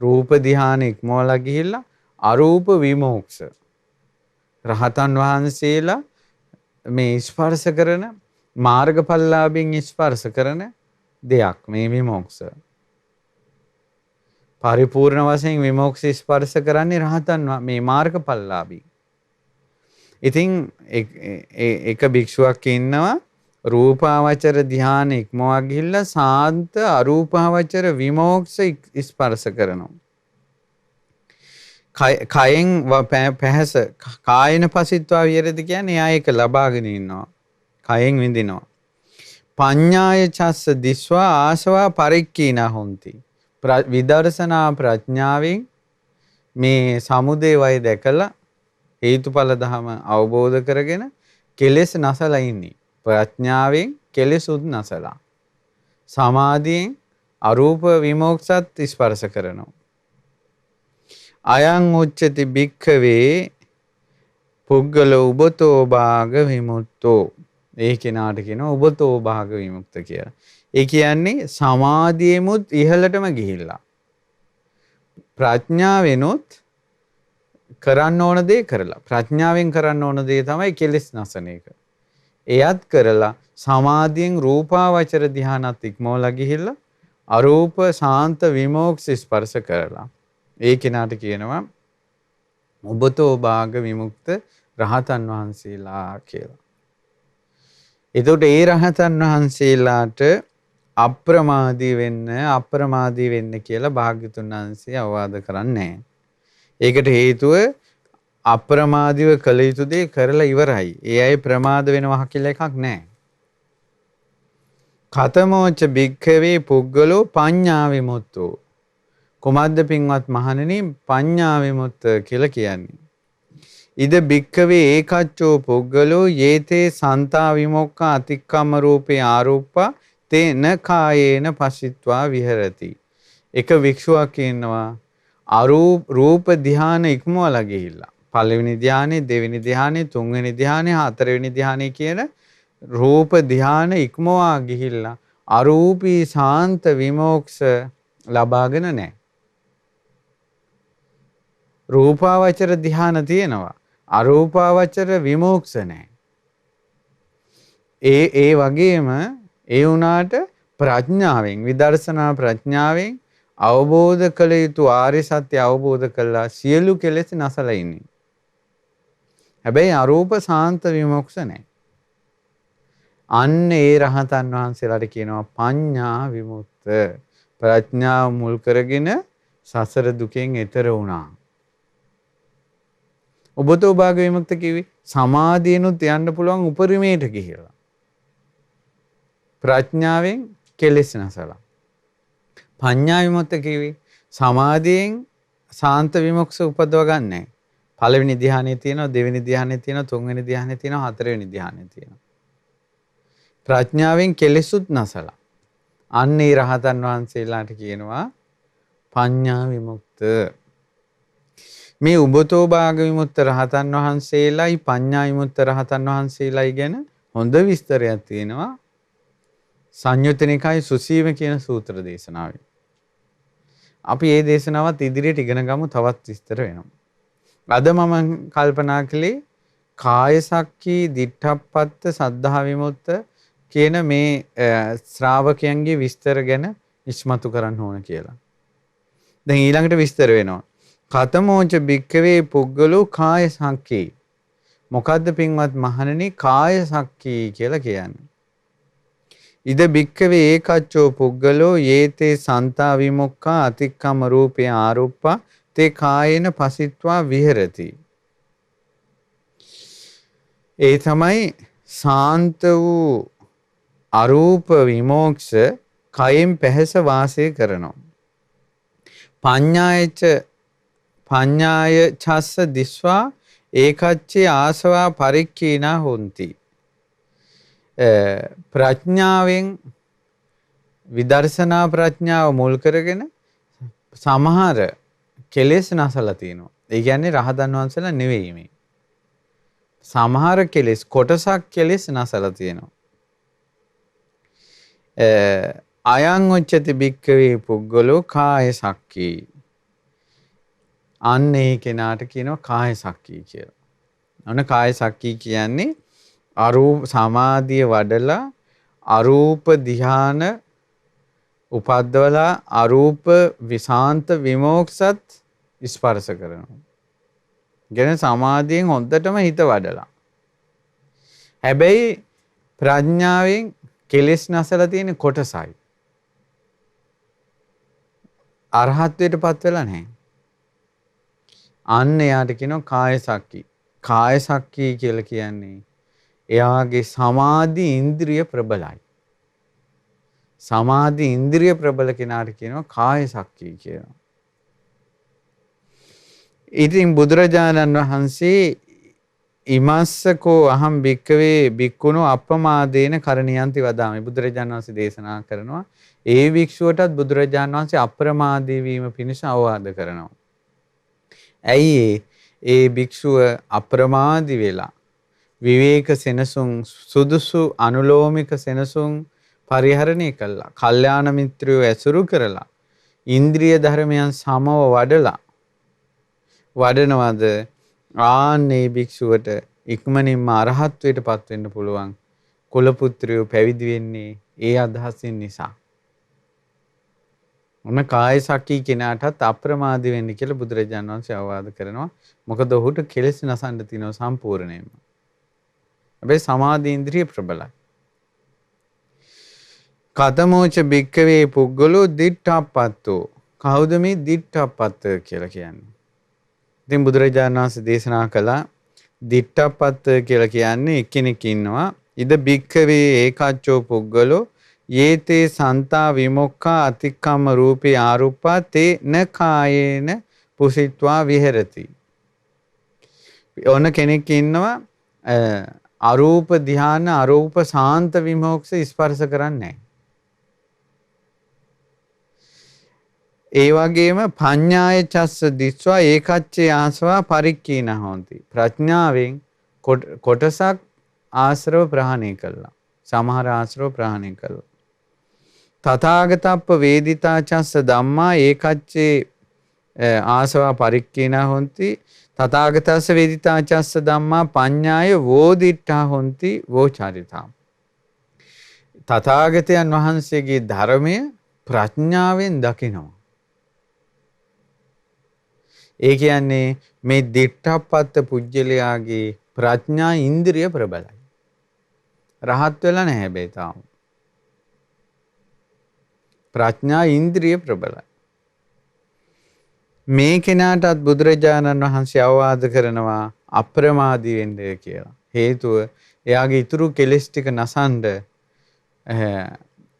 රූප ධානය ඉක්මවලා ගිහිල්ලා අරූප විමෝක්ෂ රහතන් වහන්සේලා මේ ස්පර්ශ කරන මාර්ගඵලලාභින් ස්පර්ශ කරන දෙයක් මේ විමෝක්ෂ. පරිපූර්ණ වශයෙන් විමෝක්ෂ ස්පර්ශ කරන්නේ රහතන් මේ මාර්ගඵලලාභී. ඉතින් එක භික්ෂුවක් ඉන්නවා රූපාවචර ධ්‍යාන ඉක්මවා ගිහිල්ලා සාන්ත අරූපාවචර විමෝක්ෂ ස්පර්ශ කරනවා. කයෙන් පැහැස කායන පසිත්වා විහෙරති කියන්නේ එයා ඒක ලබාගෙන ඉන්නවා. කයෙන් විඳිනවා. පඤ්ඤාය චස්ස දිස්වා ආසවා පරික්ඛීනා හොಂತಿ. විදර්ශනා ප්‍රඥාවෙන් මේ සමුදේ වය දැකලා හේතුඵල ධම අවබෝධ කරගෙන කෙලෙස් නැසලා ඉන්නේ. ප්‍රඥාවෙන් කෙලෙසුත් නැසලා. සමාධියෙන් අරූප විමෝක්ෂත් ස්පර්ශ කරනවා. අයං උච්චති භික්ඛවේ පුග්ගල උබතෝ භාග විමුක්තෝ. ඒ කෙනාට කියනවා උබතෝ භාග විමුක්ත කියලා. ඒ කියන්නේ සමාධියෙමුත් ඉහළටම ගිහිල්ලා ප්‍රඥාවෙනොත් කරන්න ඕන දේ කරලා ප්‍රඥාවෙන් කරන්න ඕන දේ තමයි කෙලෙස් නැසන එක. එයත් කරලා සමාධියෙන් රූපාවචර ධ්‍යානත් ඉක්මවලා ගිහිල්ලා අරූප සාන්ත විමෝක්ෂ ස්පර්ශ කරලා ඒ කෙනාට කියනවා උබතෝ භාග විමුක්ත රහතන් වහන්සේලා කියලා. එතකොට ඒ රහතන් වහන්සේලාට අප්‍රමාදී වෙන්න කියලා භාග්‍යතුන් වහන්සේ අවවාද කරන්නේ. ඒකට හේතුව අප්‍රමාදීව කළ යුතු දේ කරලා ඉවරයි. ඒ අය ප්‍රමාද වෙනවා කියලා එකක් නැහැ. කතමෝච භික්ඛවේ පුග්ගලෝ පඤ්ඤා විමුක්තෝ. කුමද්ද පින්වත් මහණෙනි පඤ්ඤා විමුක්ත කියලා කියන්නේ. ඉද භික්ඛවේ ඒකච්චෝ පුග්ගලෝ යේතේ සන්තා විමුක්ඛ අතික්කම රූපේ ආරූපා තේන කායේන පසිත්වා විහෙරති. එක වික්ෂුවක් ඉන්නවා රූප ධ්‍යාන ඉක්මවලා ගිහිල්ලා පළවෙනි ධ්‍යානෙ දෙවෙනි ධ්‍යානෙ තුන්වෙනි ධ්‍යානෙ හතරවෙනි ධ්‍යානෙ කියන රූප ධ්‍යාන ඉක්මවා ගිහිල්ලා අරූපී ශාන්ත විමෝක්ෂ ලබාගෙන නැහැ. රූපාවචර ධ්‍යාන තියෙනවා අරූපාවචර විමෝක්ෂ නැහැ. ඒ වගේම ඒ වුණාට ප්‍රඥාවෙන් විදර්ශනා ප්‍රඥාවෙන් අවබෝධ කළ යුතු ආර්ය සත්‍ය අවබෝධ කළා සියලු කෙලෙස් නැසලා ඉන්නේ. හැබැයි අරූප සාන්ත විමුක්ෂ නැහැ. අන්න ඒ රහතන් වහන්සේලාට කියනවා පඤ්ඤා විමුක්ත. ප්‍රඥාව මුල් කරගෙන සසර දුකෙන් එතර වුණා. ඔබතෝ භාග විමුක්ත කිව්වේ සමාධියනොත් යන්න පුළුවන් උපරිමයට ගිහිලා. ප්‍රඥාවෙන් කෙලෙස් නැසලා. පඤ්ඤා විමුක්ත කිව්වේ සමාධියෙන් සාන්ත විමුක්ෂ උපදව ගන්නෑ. පළවෙනි ධ්‍යානෙ තියෙනවා, දෙවෙනි ධ්‍යානෙ තියෙනවා, තුන්වෙනි ධ්‍යානෙ තියෙනවා, හතරවෙනි ධ්‍යානෙ තියෙනවා. ප්‍රඥාවෙන් කෙලෙසුත් නැසලා. අන්න ඒ රහතන් වහන්සේලාට කියනවා පඤ්ඤා විමුක්ත. මේ උබතෝ භාග විමුක්ත රහතන් වහන්සේලායි පඤ්ඤා විමුක්ත රහතන් වහන්සේලායි ගැන හොඳ විස්තරයක් තියෙනවා සංයුත්ත නිකායේ සුසීම කියන සූත්‍ර දේශනාවේ. අපි මේ දේශනාවත් ඉදිරියට ඉගෙන ගමු තවත් විස්තර වෙනවා. අද මම කල්පනා කළේ කාය සක්කී දිඨප්පත්ත සද්ධා විමුක්ත කියන මේ ශ්‍රාවකයන්ගේ විස්තර ගැන ඉස්මතු කරන්න ඕන කියලා. දැන් ඊළඟට විස්තර වෙනවා. කතමෝච භික්ඛවේ පුග්ගලෝ කාය සක්කී. මොකද්ද පින්වත් මහණෙනි කාය සක්කී කියලා කියන්නේ? ඉද භික්ඛවේ ඒකච්චෝ පුග්ගලෝ යේතේ සන්තා විමුක්ඛා අතික්කම රූපේ ආරූපා තේ කායේන පසිත්වා විහෙරති. ඒ තමයි සාන්ත වූ අරූප විමෝක්ෂ කයෙන් පැහැස වාසය කරනවා. පඤ්ඤාය චස්ස දිස්වා ඒකච්චේ ආසවා පරික්ඛීනා හොಂತಿ. ප්‍රඥාවෙන් විදර්ශනා ප්‍රඥාව මුල් කරගෙන සමහර කෙලෙස් නැසලා තියෙනවා. ඒ කියන්නේ රහතන් වහන්සේලා නෙවෙයි මේ. සමහර කෙලෙස් කොටසක් කෙලෙස් නැසලා තියෙනවා. අයං උච්චති භික්ඛවේ පුග්ගලෝ කාය සක්කී. අන්න ඒ කෙනාට කියනවා කාය සක්කී කියලා. ඔන්න කාය සක්කී කියන්නේ අරූප සමාධිය වඩලා අරූප ධ්‍යාන උපද්දවලා අරූප විසාන්ත විමෝක්ෂත් ස්පර්ශ කරනවා. ගැන සමාධියෙන් හොඳටම හිත වඩලා. හැබැයි ප්‍රඥාවෙන් කෙලෙස් නැසලා තියෙන කොටසයි. අරහත්ත්වයට පත් වෙලා නැහැ. අන්න එයාට කියනවා කාය සක්කී. කාය සක්කී කියලා කියන්නේ එයාගේ සමාධි ඉන්ද්‍රිය ප්‍රබලයි. සමාධි ඉන්ද්‍රිය ප්‍රබල කෙනාට කියනවා කාය සක්කී කියලා. ඉතින් බුදුරජාණන් වහන්සේ ඉමස්සකෝ අහම් භික්කවේ භික්ඛුනෝ අප්පමාදේන කරණියන්ති වදාමි. බුදුරජාණන් වහන්සේ දේශනා කරනවා ඒ භික්ෂුවටත් බුදුරජාණන් වහන්සේ අප්‍රමාදී වීම පිණිස අවවාද කරනවා. ඇයි ඒ භික්ෂුව අප්‍රමාදී වෙලා විවේක සෙනසුන් සුදුසු අනුලෝමික සෙනසුන් පරිහරණය කළා. කල්යාණ මිත්‍රයෝ ඇසුරු කරලා ඉන්ද්‍රිය ධර්මයන් සමව වඩනවද ආන්නේ භික්ෂුවට ඉක්මනින්ම අරහත්වයට පත් වෙන්න පුළුවන්. කුල පුත්‍රයෝ පැවිදි වෙන්නේ ඒ අදහසින් නිසා. මොන කාය සක්කී කෙනාටත් අප්‍රමාදී වෙන්න කියලා බුදුරජාණන් වහන්සේ අවවාද කරනවා. මොකද ඔහුට කෙලෙස් නසන්න තියෙනවා සම්පූර්ණයෙන්ම. හැබැයි සමාධි ඉන්ද්‍රිය ප්‍රබලයි. කතමෝච භික්කවේ පුද්ගලෝ දිට්ඨාපත්තෝ. කවුද මේ දිට්ඨාපත්ත කියලා කියන්නේ? ඉතින් බුදුරජාණන් වහන්සේ දේශනා කළා දිට්ඨාපත්ත කියලා කියන්නේ එක්කෙනෙක් ඉන්නවා. ඉද භික්කවේ ඒකච්චෝ පුද්ගලෝ යේතේ සන්තා විමුක්ඛා අතික්කම්ම රූපේ ආරුප්පා තේ න කායේන පුසිට්වා විහෙරති. ඕන කෙනෙක් ඉන්නවා අරූප ධ්‍යාන අරූප සාන්ත විමුක්ඛ ස්පර්ශ කරන්නේ නැහැ. ඒ වගේම පඤ්ඤාය චස්ස දිස්වා ඒකච්චේ ආසවා පරික්ඛීන හොಂತಿ. ප්‍රඥාවෙන් කොටසක් ආශ්‍රව ප්‍රහාණය කළා. සමහර ආශ්‍රව ප්‍රහාණය කළා. තථාගතප්ප වේදිතා චස්ස ධම්මා ඒකච්චේ ආසවා පරික්ඛීන හොಂತಿ. තථාගතස්ස වේදිතා චස්ස ධම්මා පඤ්ඤාය වෝදිට්ඨා හොಂತಿ වෝචාරිතා. තථාගතයන් වහන්සේගේ ධර්මය ප්‍රඥාවෙන් දකිනවා. ඒ කියන්නේ මේ දිට්ඨාපත්ත පුජ්‍යලයාගේ ප්‍රඥා ඉන්ද්‍රිය ප්‍රබලයි. රහත් වෙලා නැහැ හැබැයි තාම. ප්‍රඥා ඉන්ද්‍රිය ප්‍රබලයි. මේ කෙනාටත් බුදුරජාණන් වහන්සේ අවවාද කරනවා අප්‍රමාදී වෙන්න කියලා. හේතුව එයාගේ ඉතුරු කෙලෙස් ටික නසන්න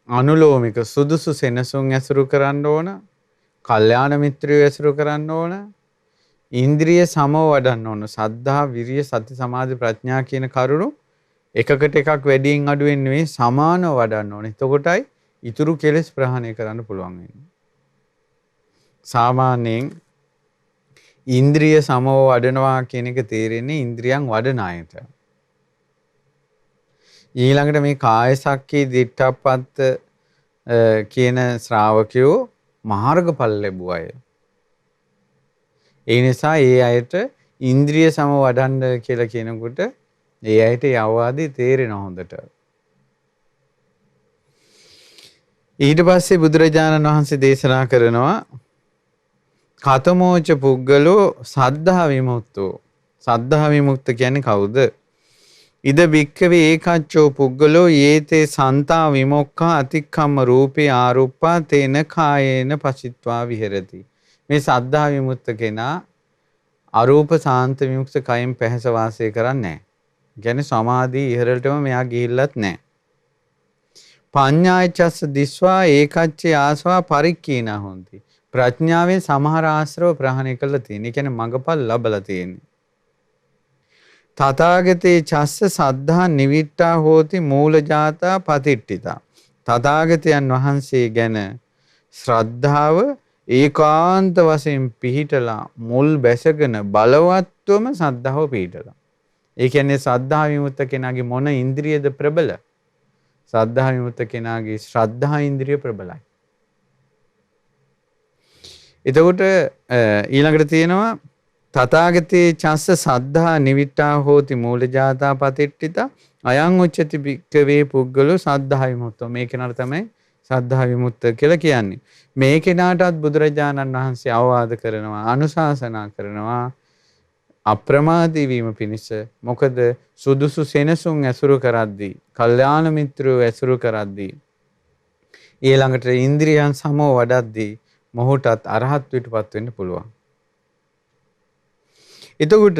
අනුලෝමික සුදුසු සෙනසුන් ඇසුරු කරන්න ඕන. කල්යාණ මිත්‍රයෝ ඇසුරු කරන්න ඕන. ඉන්ද්‍රිය සමව වඩන්න ඕන. සද්ධා, විරිය, සති, සමාධි, ප්‍රඥා කියන කරුණු එකකට එකක් වැඩියෙන් අඩුවෙන් නෙවෙයි සමානව වඩන්න ඕන. එතකොටයි ඉතුරු කෙලෙස් ප්‍රහාණය කරන්න පුළුවන් වෙන්නේ. සාමාන්‍යයෙන් ඉන්ද්‍රිය සමව වඩනවා කියන එක තේරෙන්නේ ඉන්ද්‍රියන් වඩන අයට. ඊළඟට මේ කාය සක්කී දිට්ඨාපත්ත කියන ශ්‍රාවකයෝ මාර්ගඵල ලැබුව අය. ඒ නිසා ඒ අයට ඉන්ද්‍රිය සම වඩන්න කියලා කියනකොට ඒ අයට ඒ අවවාදය තේරෙන හොඳට. ඊට පස්සේ බුදුරජාණන් වහන්සේ දේශනා කරනවා කතමෝච පුද්ගලෝ සද්ධා විමුක්තෝ. සද්ධා විමුක්ත කියන්නේ කවුද? ඉද භික්ඛවේ ඒකච්චෝ පුද්ගලෝ යේතේ සන්තා විමුක්ඛා අතික්කම්ම රූපේ ආරුප්පා තේන කායේන පසිට්වා විහෙරති. මේ සද්ධා විමුක්ත කෙනා අරූප සාන්ත විමුක්ත කයෙන් පැහැස වාසය කරන්නේ නැහැ. කියන්නේ සමාධි ඉහළටම මෙයා ගිහිල්ලත් නැහැ. පඤ්ඤායචස්ස දිස්වා ඒකච්චේ ආසවා පරික්ඛීනා හොಂತಿ. ප්‍රඥාවෙන් සමහර ආශ්‍රව ප්‍රහාණය කළා තියෙන. ඒ කියන්නේ මඟපල් ලැබලා තියෙන්නේ. තථාගතේ චස්ස සද්ධා නිවිට්ඨා හෝති මූලජාතා පතිට්ඨිතා. තථාගතයන් වහන්සේ ගැන ශ්‍රද්ධාව ඒකාන්ත වශයෙන් පිහිටලා මුල් බැසගෙන බලවත්වම සද්ධාව පිහිටලා. ඒ කියන්නේ සද්ධා විමුක්ත කෙනාගේ මොන ඉන්ද්‍රියද ප්‍රබල? සද්ධා විමුක්ත කෙනාගේ ශ්‍රද්ධා ඉන්ද්‍රිය ප්‍රබලයි. එතකොට ඊළඟට තියෙනවා තථාගතේ චස්ස සද්ධා නිවිට්ඨා හෝති මූලජාතා පතිට්ඨිතා අයං උච්චති භික්ඛවේ පුද්ගලෝ සද්ධා විමුක්තෝ. මේ කෙනාට තමයි සද්ධා විමුක්ත කියලා කියන්නේ. මේ කෙනාටත් බුදුරජාණන් වහන්සේ අවවාද කරනවා, අනුශාසනා කරනවා අප්‍රමාදී වීම පිණිස. මොකද සුදුසු සෙනසුන් ඇසුරු කරද්දී, කල්යාණ මිත්‍රයෝ ඇසුරු කරද්දී, ඊළඟට ඉන්ද්‍රියයන් සමව වඩද්දී මොහුටත් අරහත් විටපත් වෙන්න පුළුවන්. එතකොට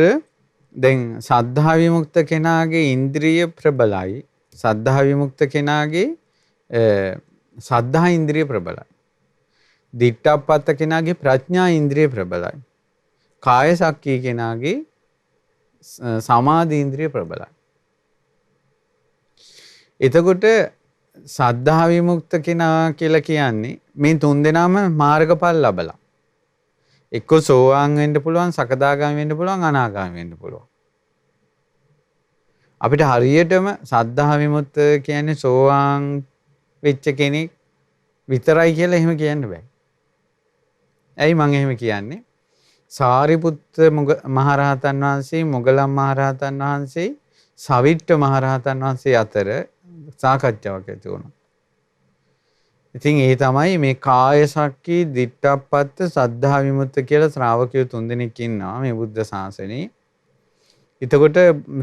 දැන් සද්ධා විමුක්ත කෙනාගේ ඉන්ද්‍රිය ප්‍රබලයි. සද්ධා විමුක්ත කෙනාගේ සද්ධා ඉන්ද්‍රිය ප්‍රබලයි. දිට්ඨාපත්ත කෙනාගේ ප්‍රඥා ඉන්ද්‍රිය ප්‍රබලයි. කාය සක්කී කෙනාගේ සමාධි ඉන්ද්‍රිය ප්‍රබලයි. එතකොට සද්ධා විමුක්ත කෙනා කියලා කියන්නේ මේ තුන් දෙනාම මාර්ගඵල ලබලා. එක්ක සෝවාන් වෙන්න පුළුවන්, සකදාගාමී වෙන්න පුළුවන්, අනාගාමී වෙන්න පුළුවන්. අපිට හරියටම සද්ධා විමුක්ත කියන්නේ සෝවාන් වෙච්ච කෙනෙක් විතරයි කියලා එහෙම කියන්න බෑ. ඇයි මම එහෙම කියන්නේ? සාරිපුත්ත මහරහතන් වහන්සේ, මොගලන් මහරහතන් වහන්සේ, සවිට්ඨ මහරහතන් වහන්සේ අතර සාකච්ඡාවක් ඇති වුණා. ඉතින් ඒ තමයි මේ කාය සක්කී, දිට්ඨාපත්ත, සද්ධා විමුක්ත කියලා ශ්‍රාවකයෝ තුන්දෙනෙක් ඉන්නවා මේ බුද්ධ ශාසනයේ. එතකොට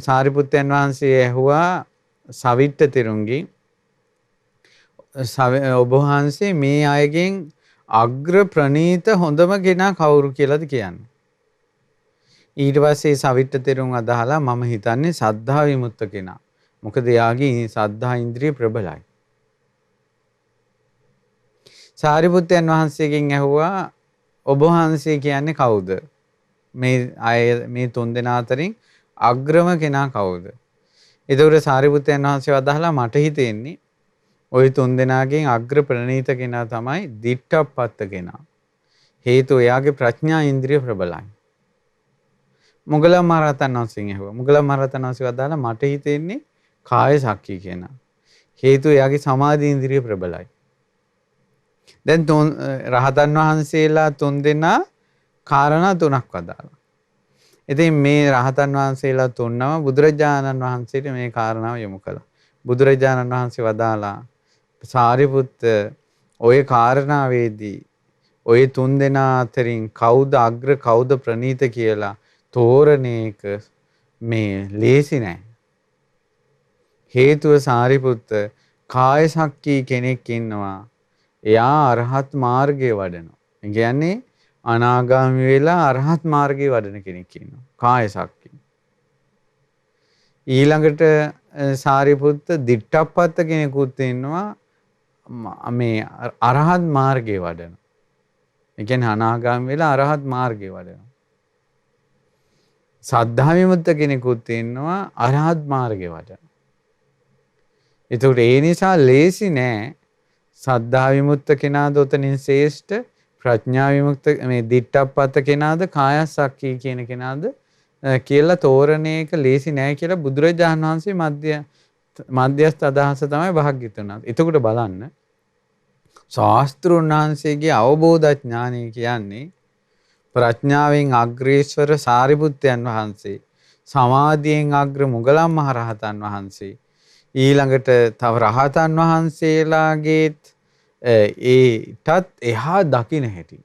සාරිපුත්තයන් වහන්සේ ඇහුවා සවිට්ඨ තෙරුන්ගෙන්, ඔබ වහන්සේ මේ අයගෙන් අග්‍ර ප්‍රණීත හොඳම කෙනා කවුරු කියලාද කියන්නේ? ඊට පස්සේ සවිට්ඨ තෙරුන් අදහලා මම හිතන්නේ සද්ධා විමුක්ත කෙනා. මොකද එයාගේ සද්ධා ඉන්ද්‍රිය ප්‍රබලයි. සාරිපුත්තයන් වහන්සේගෙන් ඇහුවා ඔබ වහන්සේ කියන්නේ කවුද? මේ තුන් දෙනා අතරින් අග්‍රම කෙනා කවුද? එතකොට සාරිපුත්තයන් වහන්සේ වදාහලා මට හිතෙන්නේ ওই තුන් දෙනාගෙන් අග්‍ර ප්‍රණීත කෙනා තමයි දිට්ඨාපත්ත කෙනා. හේතුව එයාගේ ප්‍රඥා ඉන්ද්‍රිය ප්‍රබලයි. මොගලන් මහරහතන් වහන්සේගෙන් ඇහුවා. මොගලන් මහරහතන් වහන්සේ වදාහලා මට හිතෙන්නේ කාය සක්කී කෙනා. හේතුව එයාගේ සමාධි ඉන්ද්‍රිය ප්‍රබලයි. දැන් රහතන් වහන්සේලා තුන් දෙනා කාරණා තුනක් වදාළා. ඉතින් මේ රහතන් වහන්සේලා තුන්නම බුදුරජාණන් වහන්සේට මේ කාරණාව යොමු කළා. බුදුරජාණන් වහන්සේ වදාලා සාරිපුත්ත ඔය කාරණාවේදී ඔය තුන් දෙනා අතරින් කවුද අග්‍ර කවුද ප්‍රණීත කියලා තෝරන එක මේ ලේසි නෑ. හේතුව සාරිපුත්ත කාය සක්කී කෙනෙක් ඉන්නවා. එයා අරහත් මාර්ගයේ වඩනවා. ඒ කියන්නේ අනාගාමී වෙලා අරහත් මාර්ගයේ වඩන කෙනෙක් ඉන්නවා. කාය සක්කී. ඊළඟට සාරිපුත්ත දිට්ඨාපත්ත කෙනෙකුත් ඉන්නවා මේ අරහත් මාර්ගයේ වඩන. ඒ කියන්නේ අනාගාමී වෙලා අරහත් මාර්ගයේ වඩන. සද්ධා විමුක්ත කෙනෙකුත් ඉන්නවා අරහත් මාර්ගයේ වඩන. ඒකට ඒ නිසා ලේසි නෑ සද්ධා විමුක්ත කෙනාද උතනින් ශ්‍රේෂ්ඨ, ප්‍රඥා විමුක්ත මේ දිට්ඨාපත්ත කෙනාද, කායසක්කී කියන කෙනාද කියලා තෝරන එක ලේසි නෑ කියලා බුදුරජාණන් වහන්සේ මධ්‍යස්ථ අදහස තමයි භාග්‍යවතුන් වහන්සේ. එතකොට බලන්න ශාස්ත්‍රුන් වහන්සේගේ අවබෝධ ඥානය කියන්නේ ප්‍රඥාවෙන් අග්‍රේශ්වර සාරිපුත්තයන් වහන්සේ, සමාධියෙන් අග්‍ර මොගලන් මහරහතන් වහන්සේ, ඊළඟට තව රහතන් වහන්සේලාගේත් ඒටත් එහා දකින්න හැටි.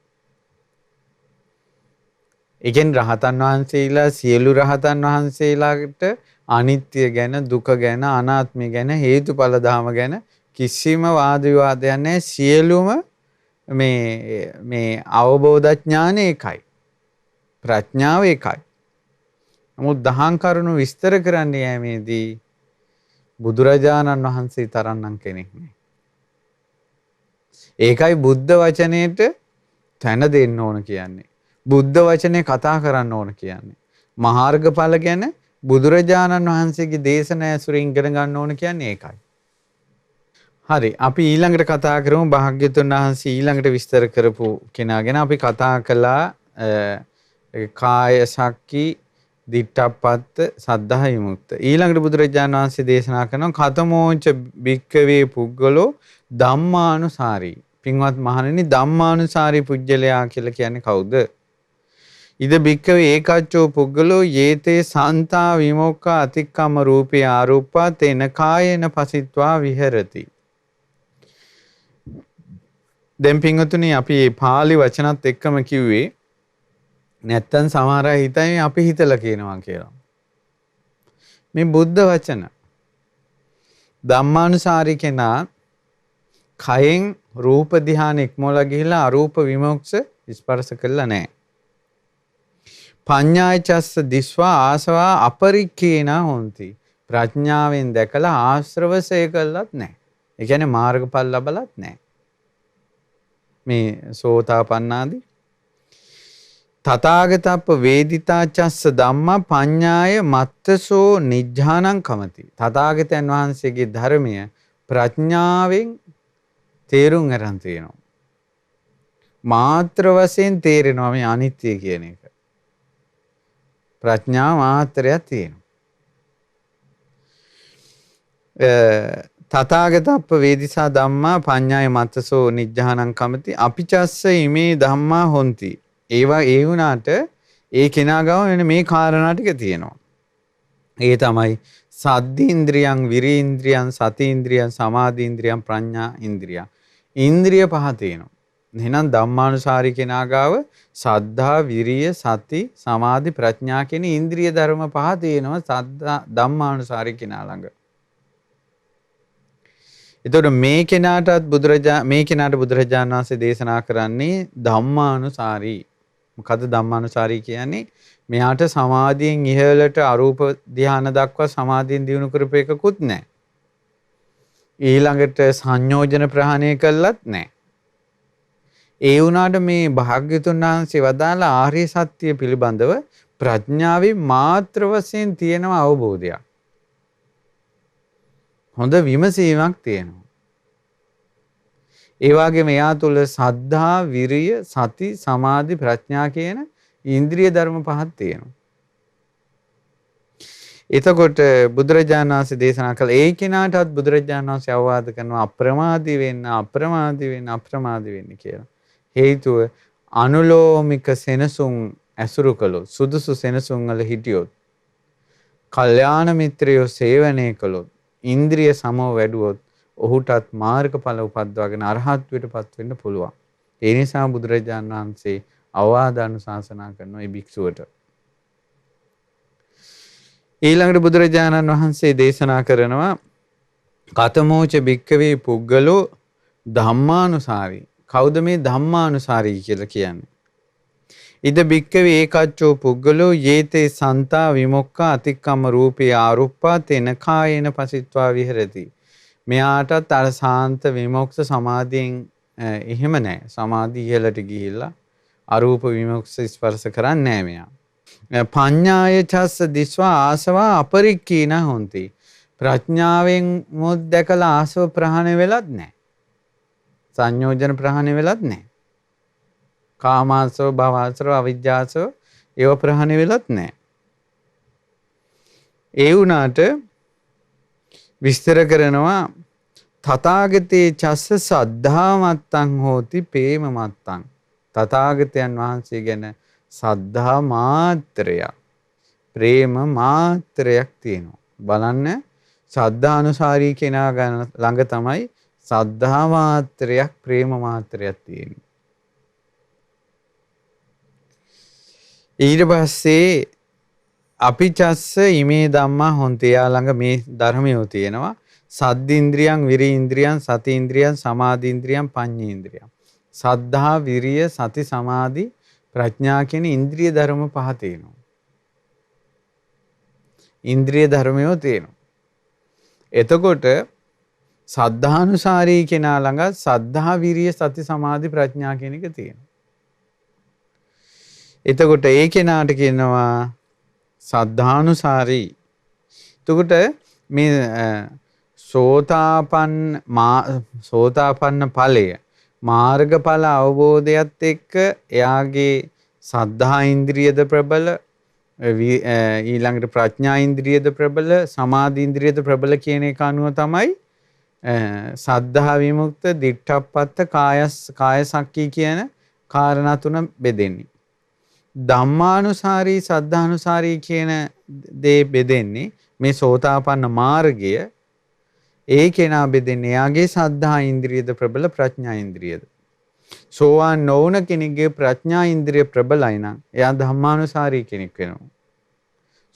ඒ කියන්නේ රහතන් වහන්සේලා සියලු රහතන් වහන්සේලාට අනිත්‍ය ගැන, දුක ගැන, අනාත්මය ගැන, හේතුඵල ධම ගැන කිසිම වාද විවාදයක් නැහැ. සියලුම මේ අවබෝධ ඥානය එකයි. ප්‍රඥාව එකයි. නමුත් දහම් කරුණු විස්තර කරන්න යෑමේදී බුදුරජාණන් වහන්සේ තරන්නම් කෙනෙක් නෑ. ඒකයි බුද්ධ වචනයට තැන දෙන්න ඕන කියන්නේ. බුද්ධ වචනේ කතා කරන්න ඕන කියන්නේ. මාර්ගඵල ගැන බුදුරජාණන් වහන්සේගේ දේශනා ඇසුරින් ඉගෙන ගන්න ඕන කියන්නේ ඒකයි. හරි, අපි ඊළඟට කතා කරමු භාග්‍යවතුන් වහන්සේ ඊළඟට විස්තර කරපු කෙනා ගැන. අපි කතා කළා කාය සක්කී, දිට්ඨාපත්ත, සද්ධා විමුක්ත. ඊළඟට බුදුරජාණන් වහන්සේ දේශනා කරනවා කතමෝච භික්ඛවේ පුද්ගලෝ ධම්මානුසාරී. පින්වත් මහණෙනි, ධම්මානුසාරී පුජ්‍යලයා කියලා කියන්නේ කවුද? ඉද භික්කවේ ඒකච්චෝ පුද්ගලෝ යේතේ සන්තා විමුක්ඛ අතික්කම රූපේ ආරූපා තේන කායේන පසිත්වා විහෙරති. දැන් පින්වතුනි අපි මේ පාලි වචනත් එක්කම කිව්වේ නැත්තම් සමහර අය හිතන්නේ අපි හිතලා කියනවා කියලා. මේ බුද්ධ වචන ධම්මානුසාරී කෙනා කයෙන් රූප ධ්‍යාන ඉක්මවලා ගිහිලා අරූප විමුක්ෂ ස්පර්ශ කළා නැහැ. පඤ්ඤායචස්ස දිස්වා ආසවා අපරික්ඛේනා හොಂತಿ. ප්‍රඥාවෙන් දැකලා ආශ්‍රවසය කළත් නැහැ. ඒ කියන්නේ මාර්ගඵල ලැබලත් නැහැ. මේ සෝතාපන්නාදී තථාගතප්ප වේදිතාචස්ස ධම්මා පඤ්ඤාය මත්තසෝ නිජ්ජානං කමති. තථාගතයන් වහන්සේගේ ධර්මය ප්‍රඥාවෙන් තේරුම් අරන් තියෙනවා. මාත්‍ර වශයෙන් තේරෙනවා මේ අනිත්‍ය කියන එක. ප්‍රඥා මාත්‍රයක් තියෙනවා. තථාගතප්ප වේදිසා ධම්මා පඤ්ඤාය මත්තසෝ නිජ්ජානං කමති අපිචස්ස ඉමේ ධම්මා හොಂತಿ. ඒවා ඒ වුණාට ඒ කෙනා ගාව වෙන මේ කාරණා ටික තියෙනවා. ඒ තමයි සද්දීන්ද්‍රියං විරීන්ද්‍රියං සතීන්ද්‍රියං සමාධීන්ද්‍රියං ප්‍රඥා ඉන්ද්‍රියං. ඉන්ද්‍රිය පහ තියෙනවා. එහෙනම් ධම්මානුසාරී කෙනා ගාව සද්ධා විරිය සති සමාධි ප්‍රඥා කියන ඉන්ද්‍රිය ධර්ම පහ තියෙනවා සද්ධා ධම්මානුසාරී කෙනා ළඟ. එතකොට මේ කෙනාට බුදුරජාණන් වහන්සේ දේශනා කරන්නේ ධම්මානුසාරී. මොකද ධම්මානුසාරී කියන්නේ මෙයාට සමාධියෙන් ඉහළට අරූප ධ්‍යාන දක්වා සමාධියෙන් දියුණු කරපු එකකුත් නැහැ. ඊළඟට සංයෝජන ප්‍රහාණය කළත් නැහැ. ඒ වුණාට මේ භාග්‍යතුන් වහන්සේ වදාළ ආර්ය සත්‍ය පිළිබඳව ප්‍රඥාවේ මාත්‍ර වශයෙන් තියෙන අවබෝධයක්. හොඳ විමසීමක් තියෙනවා. ඒ වගේම එයා තුළ සද්ධා, විරිය, සති, සමාධි, ප්‍රඥා කියන ඉන්ද්‍රිය ධර්ම පහක් තියෙනවා. එතකොට බුදුරජාණන් වහන්සේ දේශනා කළ ඒ කෙනාටත් බුදුරජාණන් වහන්සේ අවවාද කරනවා අප්‍රමාදී වෙන්න කියලා. හේතුව අනුලෝමික සෙනසුන් ඇසුරු කළොත්, සුදුසු සෙනසුන් වල හිටියොත්, කල්යාණ මිත්‍රයෝ සේවනය කළොත්, ඉන්ද්‍රිය සමව වැඩුවොත් ඔහුටත් මාර්ගඵල උපද්දවාගෙන අරහත්ත්වයට පත් වෙන්න පුළුවන්. ඒ නිසා බුදුරජාණන් වහන්සේ අවවාද අනුශාසනා කරන මේ භික්ෂුවට. ඊළඟට බුදුරජාණන් වහන්සේ දේශනා කරනවා කතමෝච භික්කවේ පුද්ගලෝ ධම්මානුසාරී. කවුද මේ ධම්මානුසාරී කියලා කියන්නේ? ඉද භික්කවේ ඒකච්චෝ පුද්ගලෝ යේතේ සන්තා විමුක්ඛ අතික්කම රූපේ ආරුප්පා තෙන කායේන පසිත්වා විහෙරති. මෙයාටත් අර සාන්ත විමුක්ත සමාධියෙන් එහෙම නැහැ. සමාධිය ඉහළට ගිහිල්ලා අරූප විමුක්ත ස්පර්ශ කරන්නේ නැහැ මෙයා. පඤ්ඤාය චස්ස දිස්වා ආසවා අපරික්ඛීන හොಂತಿ. ප්‍රඥාවෙන් මොත් දැකලා ආසව ප්‍රහාණය වෙලත් නැහැ. සංයෝජන ප්‍රහාණය වෙලත් නැහැ. කාමාසව භවසව අවිජ්ජාසව ඒව ප්‍රහාණය වෙලත් නැහැ. ඒ වුණාට විස්තර කරනවා තථාගතේ චස්ස සද්ධා මත්තං හෝති ප්‍රේම මත්තං. තථාගතයන් වහන්සේ ගැන සද්ධා මාත්‍රයක් ප්‍රේම මාත්‍රයක් තියෙනවා. බලන්න සද්ධානුසාරී කෙනා ළඟ තමයි සද්ධා මාත්‍රයක් ප්‍රේම මාත්‍රයක් තියෙන්නේ. ඊට පස්සේ අපිචස්ස ඉමේ ධම්මා හොಂತಿ. යා ළඟ මේ ධර්මය තියෙනවා. සද්දීන්ද්‍රියං විරීන්ද්‍රියං සතීන්ද්‍රියං සමාධීන්ද්‍රියං පඤ්ඤේන්ද්‍රියං. සද්ධා විරිය සති සමාධි ප්‍රඥා කියන ඉන්ද්‍රිය ධර්ම පහ තියෙනවා. ඉන්ද්‍රිය ධර්මයෝ තියෙනවා. එතකොට සද්ධානුසාරී කෙනා ළඟ සද්ධා විරිය සති සමාධි ප්‍රඥා කියන එක තියෙනවා. එතකොට ඒ කෙනාට කියනවා සද්ධානුසාරී. එතකොට මේ සෝතාපන්න ඵලය මාර්ගඵල අවබෝධයත් එක්ක එයාගේ සද්ධා ඉන්ද්‍රියද ප්‍රබල, ඊළඟට ප්‍රඥා ඉන්ද්‍රියද ප්‍රබල, සමාධි ඉන්ද්‍රියද ප්‍රබල කියන එක අනුව තමයි සද්ධා විමුක්ත, දිට්ඨප්පත්ත, කාය සක්කී කියන කාරණා තුන බෙදෙන්නේ. ධම්මානුසාරී සද්ධානුසාරී කියන දේ බෙදෙන්නේ මේ සෝතාපන්න මාර්ගය. ඒ කෙනා බෙදෙන්නේ එයාගේ සද්ධා ඉන්ද්‍රියද ප්‍රබල ප්‍රඥා ඉන්ද්‍රියද. සෝවාන් නොවුන කෙනෙක්ගේ ප්‍රඥා ඉන්ද්‍රිය ප්‍රබලයි නම් එයා ධම්මානුසාරී කෙනෙක් වෙනවා.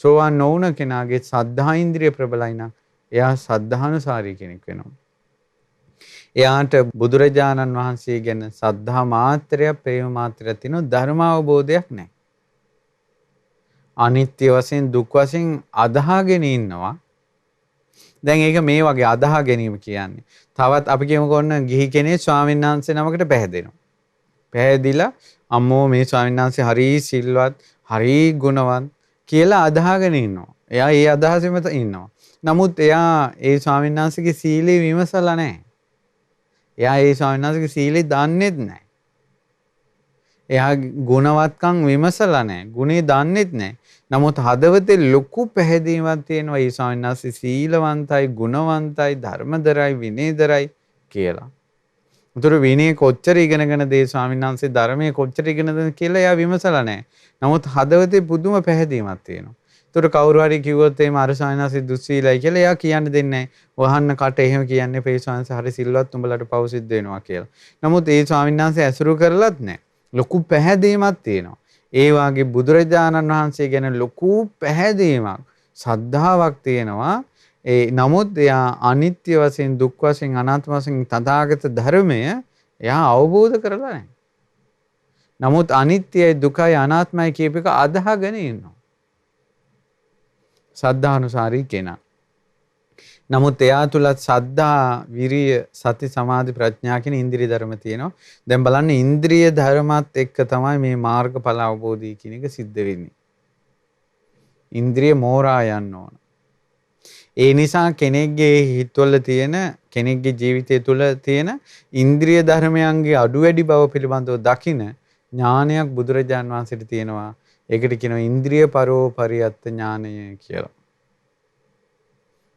සෝවාන් නොවුන කෙනාගේ සද්ධා ඉන්ද්‍රිය ප්‍රබලයි නම් එයා සද්ධානුසාරී කෙනෙක් වෙනවා. එයාට බුදුරජාණන් වහන්සේ ගැන සද්ධා මාත්‍රයක් ප්‍රේම මාත්‍රයක් තියෙන ධර්ම අවබෝධයක් නැහැ. අනිත්‍ය වශයෙන් දුක් වශයෙන් අදහාගෙන ඉන්නවා. දැන් ඒක මේ වගේ අදහා ගැනීම කියන්නේ. තවත් අපි කියමුකෝ ඔන්න ගිහි කෙනෙක් ස්වාමීන් වහන්සේ නමකට පැහැදෙනවා. පැහැදිලා අම්මෝ මේ ස්වාමීන් වහන්සේ හරි සිල්වත්, හරි ගුණවත් කියලා අදහාගෙන ඉන්නවා. එයා ඒ අදහසෙම ඉන්නවා. නමුත් එයා ඒ ස්වාමීන් වහන්සේගේ සීලය විමසලා නැහැ. එයා ඒ ස්වාමීන් වහන්සේගේ සීලය දන්නේත් නැහැ. එයා ගුණවත්කම් විමසලා නැහැ. ගුණේ දන්නේත් නැහැ. නමුත් හදවතේ ලොකු පැහැදීමක් තියෙනවා ඒ ස්වාමීන් වහන්සේ සීලවන්තයි, ගුණවන්තයි, ධර්මදරයි, විනයදරයි කියලා. උතර විනය කොච්චර ඉගෙනගෙන දේ ස්වාමීන් වහන්සේ ධර්මයේ කොච්චර ඉගෙනද කියලා එයා විමසලා නැහැ. නමුත් හදවතේ පුදුම පැහැදීමක් තියෙනවා. උතර කවුරු හරි කිව්වොත් එහෙම අර ස්වාමීන් වහන්සේ දුස්සීලයි කියලා එයා කියන්න දෙන්නේ නැහැ. වහන්න කට එහෙම කියන්නේ මේ ස්වාමීන් වහන්සේ හරි සිල්වත් උඹලට පව් සිද්ධ වෙනවා කියලා. නමුත් ඒ ස්වාමීන් වහන්සේ ඇසුරු කරලත් නැහැ. ලොකු පැහැදීමක් තියෙනවා. ඒ වාගේ බුදුරජාණන් වහන්සේ ගැන ලොකු පැහැදීමක්, ශ්‍රද්ධාවක් තියෙනවා. නමුත් එයා අනිත්‍ය වශයෙන්, දුක් වශයෙන්, අනාත්ම වශයෙන් තථාගත ධර්මය එයා අවබෝධ කරලා නැහැ. නමුත් අනිත්‍යයි, දුකයි, අනාත්මයි කියප එක අදහගෙන ඉන්නවා. සද්ධානුසාරී කෙනා. නමුත් එයා තුලත් සද්ධා, විරිය, සති, සමාධි, ප්‍රඥා කියන ඉන්ද්‍රිය ධර්ම තියෙනවා. දැන් බලන්න ඉන්ද්‍රිය ධර්මات එක්ක තමයි මේ මාර්ගඵල අවබෝධය කියන එක සිද්ධ වෙන්නේ. ඉන්ද්‍රිය මෝරා යන්න ඕන. ඒ නිසා කෙනෙක්ගේ හිතවල තියෙන, කෙනෙක්ගේ ජීවිතය තුළ තියෙන ඉන්ද්‍රිය ධර්මයන්ගේ අඩු වැඩි බව පිළිබඳව දකින ඥානයක් බුදුරජාන් වහන්සේට තියෙනවා. ඒකට කියනවා ඉන්ද්‍රිය පරෝපරියත්ත ඥානය කියලා.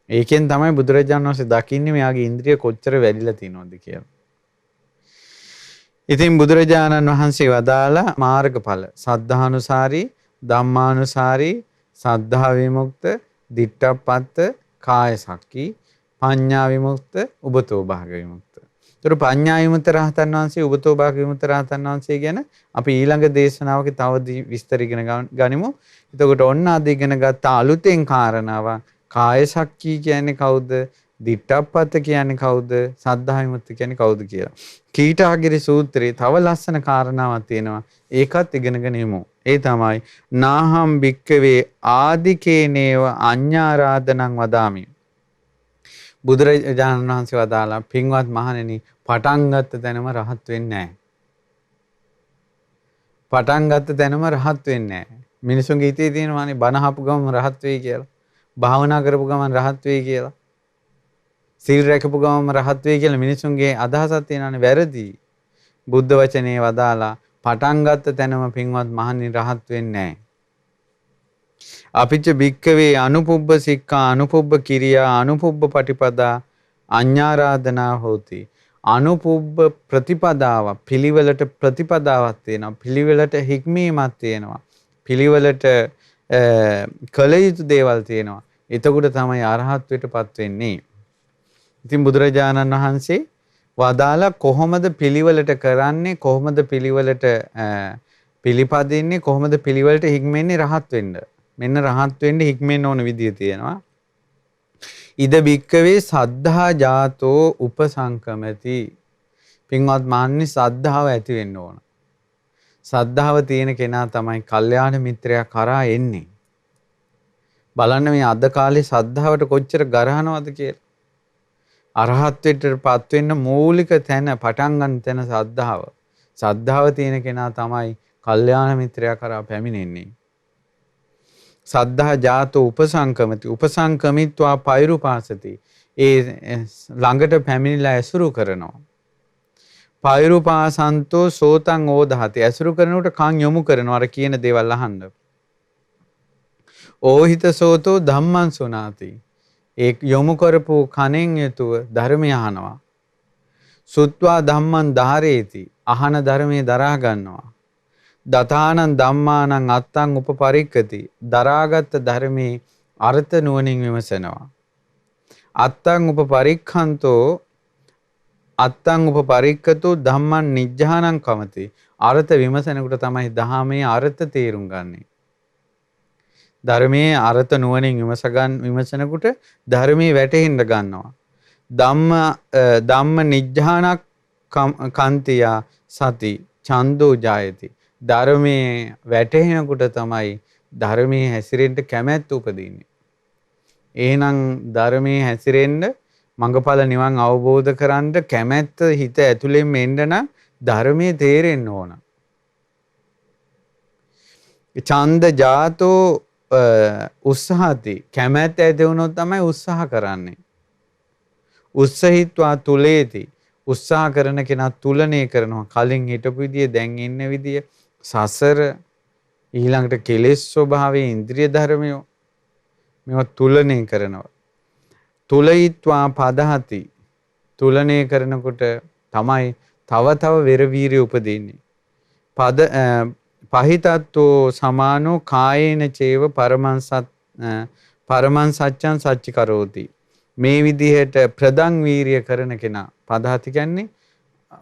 ඒකෙන් තමයි බුදුරජාණන් වහන්සේ දකින්නේ මෙයාගේ ඉන්ද්‍රිය කොච්චර වැඩිලා තියෙනවද කියලා. ඉතින් බුදුරජාණන් වහන්සේ වදාලා මාර්ගඵල සද්ධානුසාරී, ධම්මානුසාරී, සද්ධා විමුක්ත, දිට්ඨප්පත්ත, කාය සක්කී, පඤ්ඤා විමුක්ත, උබතෝ භාග විමුක්ත. ඒතර පඤ්ඤා විමුක්ත රහතන් වහන්සේ, උබතෝ භාග විමුක්ත රහතන් වහන්සේ ගැන අපි ඊළඟ දේශනාවක තව විස්තර ඉගෙන ගනිමු. එතකොට ඔන්න අද ඉගෙන ගත්ත අලුතෙන් කාරණාවක් කාය සක්කී කියන්නේ කවුද? දිට්ඨප්පත්ත කියන්නේ කවුද? සද්ධා විමුක්ත කියන්නේ කවුද කියලා. කීටාගිරි සූත්‍රයේ තව ලස්සන කාරණාවක් තියෙනවා. ඒකත් ඉගෙනගෙන යමු. ඒ තමයි නාහම් භික්කවේ ආදිකේනේව අඤ්ඤාරාධනං වදාමි. බුදුරජාණන් වහන්සේ වදාලා පින්වත් මහණෙනි පටන් ගත්ත තැනම රහත් වෙන්නේ නැහැ. පටන් ගත්ත තැනම රහත් වෙන්නේ නැහැ. මිනිසුන්ගේ හිතේ තියෙනවානේ බණ අහපු ගමන් රහත් වෙයි කියලා. භාවනා කරපු ගමන් රහත් වෙයි කියලා. සීල් රැකපු ගමන් රහත් වෙයි කියලා මිනිසුන්ගේ අදහසක් තියෙනවානේ වැරදි. බුද්ධ වචනේ වදාලා පටන් ගත්ත තැනම පින්වත් මහණෙනි රහත් වෙන්නේ නැහැ. අපිච්ච භික්කවේ අනුපුබ්බ සික්ඛා, අනුපුබ්බ කිරියා, අනුපුබ්බ පටිපදා අඤ්ඤාරාධනා හෝති. අනුපුබ්බ ප්‍රතිපදාව, පිළිවෙලට ප්‍රතිපදාවක් තියෙනවා. පිළිවෙලට හික්මීමක් තියෙනවා. පිළිවෙලට කළ යුතු දේවල් තියෙනවා. එතකොට තමයි අරහත්ත්වයටපත් වෙන්නේ. ඉතින් බුදුරජාණන් වහන්සේ වදාලා කොහොමද පිළිවෙලට කරන්නේ, කොහොමද පිළිවෙලට පිළිපදින්නේ, කොහොමද පිළිවෙලට හික්මෙන්නේ රහත් වෙන්න. මෙන්න රහත් වෙන්න හික්මෙන්න ඕන විදිය තියෙනවා. ඉද බික්කවේ සද්ධා ජාතෝ උපසංකමති. පින්වත් මහණනි සද්ධාව ඇති වෙන්න ඕන. සද්ධාව තියෙන කෙනා තමයි කල්යාණ මිත්‍රයා කරා එන්නේ. බලන්න මේ අද කාලේ සද්ධාවට කොච්චර ගරහනවද කියලා. අරහත්ත්වයටපත් වෙන්න මූලික තැන, පටන් ගන්න තැන සද්ධාව. සද්ධාව තියෙන කෙනා තමයි කල්යාණ මිත්‍රයා කරා පැමිණෙන්නේ. සද්ධා ජාතෝ උපසංකමති. උපසංකමිත්වා පෛරුපාසති. ඒ ළඟට පැමිණිලා ඇසුරු කරනවා. පෛරුපාසන්තෝ සෝතං ඕදහති. ඇසුරු කරනකොට කන් යොමු කරනවා අර කියන දේවල් අහන්න. ඕහිත සෝතෝ ධම්මං සුනාති. ඒ යොමු කරපු කනෙන් යුතුව ධර්මය අහනවා. සුත්වා ධම්මං ධාරේති. අහන ධර්මයේ දරා ගන්නවා. දතානං ධම්මානං අත්තං උපපරික්කති. දරාගත් ධර්මයේ අර්ථ නුවණින් විමසනවා. අත්තං උපපරික්ඛන්තෝ අත්තං උපපරික්කතෝ ධම්මං නිජ්ජානං කමති. අර්ථ විමසනකොට තමයි ධහමේ අර්ථ තේරුම් ගන්නේ. ධර්මයේ අර්ථ නුවණින් විමසනකොට ධර්මයේ වැටහෙන්න ගන්නවා. ධම්ම නිජ්ජානක් කන්තියා සති ඡන්தோ ජායති. ධර්මයේ වැටහෙනකොට තමයි ධර්මයේ හැසිරෙන්න කැමැත්ත උපදින්නේ. එහෙනම් ධර්මයේ හැසිරෙන්න මඟඵල නිවන් අවබෝධ කරගන්න කැමැත්ත හිත ඇතුලෙන් එන්න නම් ධර්මයේ තේරෙන්න ඕන. ඡන්ද ජාතෝ උත්සාහති. කැමැත්ත ඇති වුණොත් තමයි උත්සාහ කරන්නේ. උත්සහිත්වා තුලේති. උත්සාහ කරන කෙනා තුලණය කරනවා. කලින් හිටපු විදිය දැන් ඉන්න විදිය සසර ඊළඟට කෙලෙස් ස්වභාවයේ ඉන්ද්‍රිය ධර්මය මේවා තුලණය කරනවා. තුලයිත්වා පදහති. තුලණය කරනකොට තමයි තව තව වෙර වීරිය උපදින්නේ. පහිතත්තෝ සමානෝ කායේන චේව පරමං සත්‍යං සච්චි කරෝති. මේ විදිහට ප්‍රදං වීරිය කරන කෙනා පදහති කියන්නේ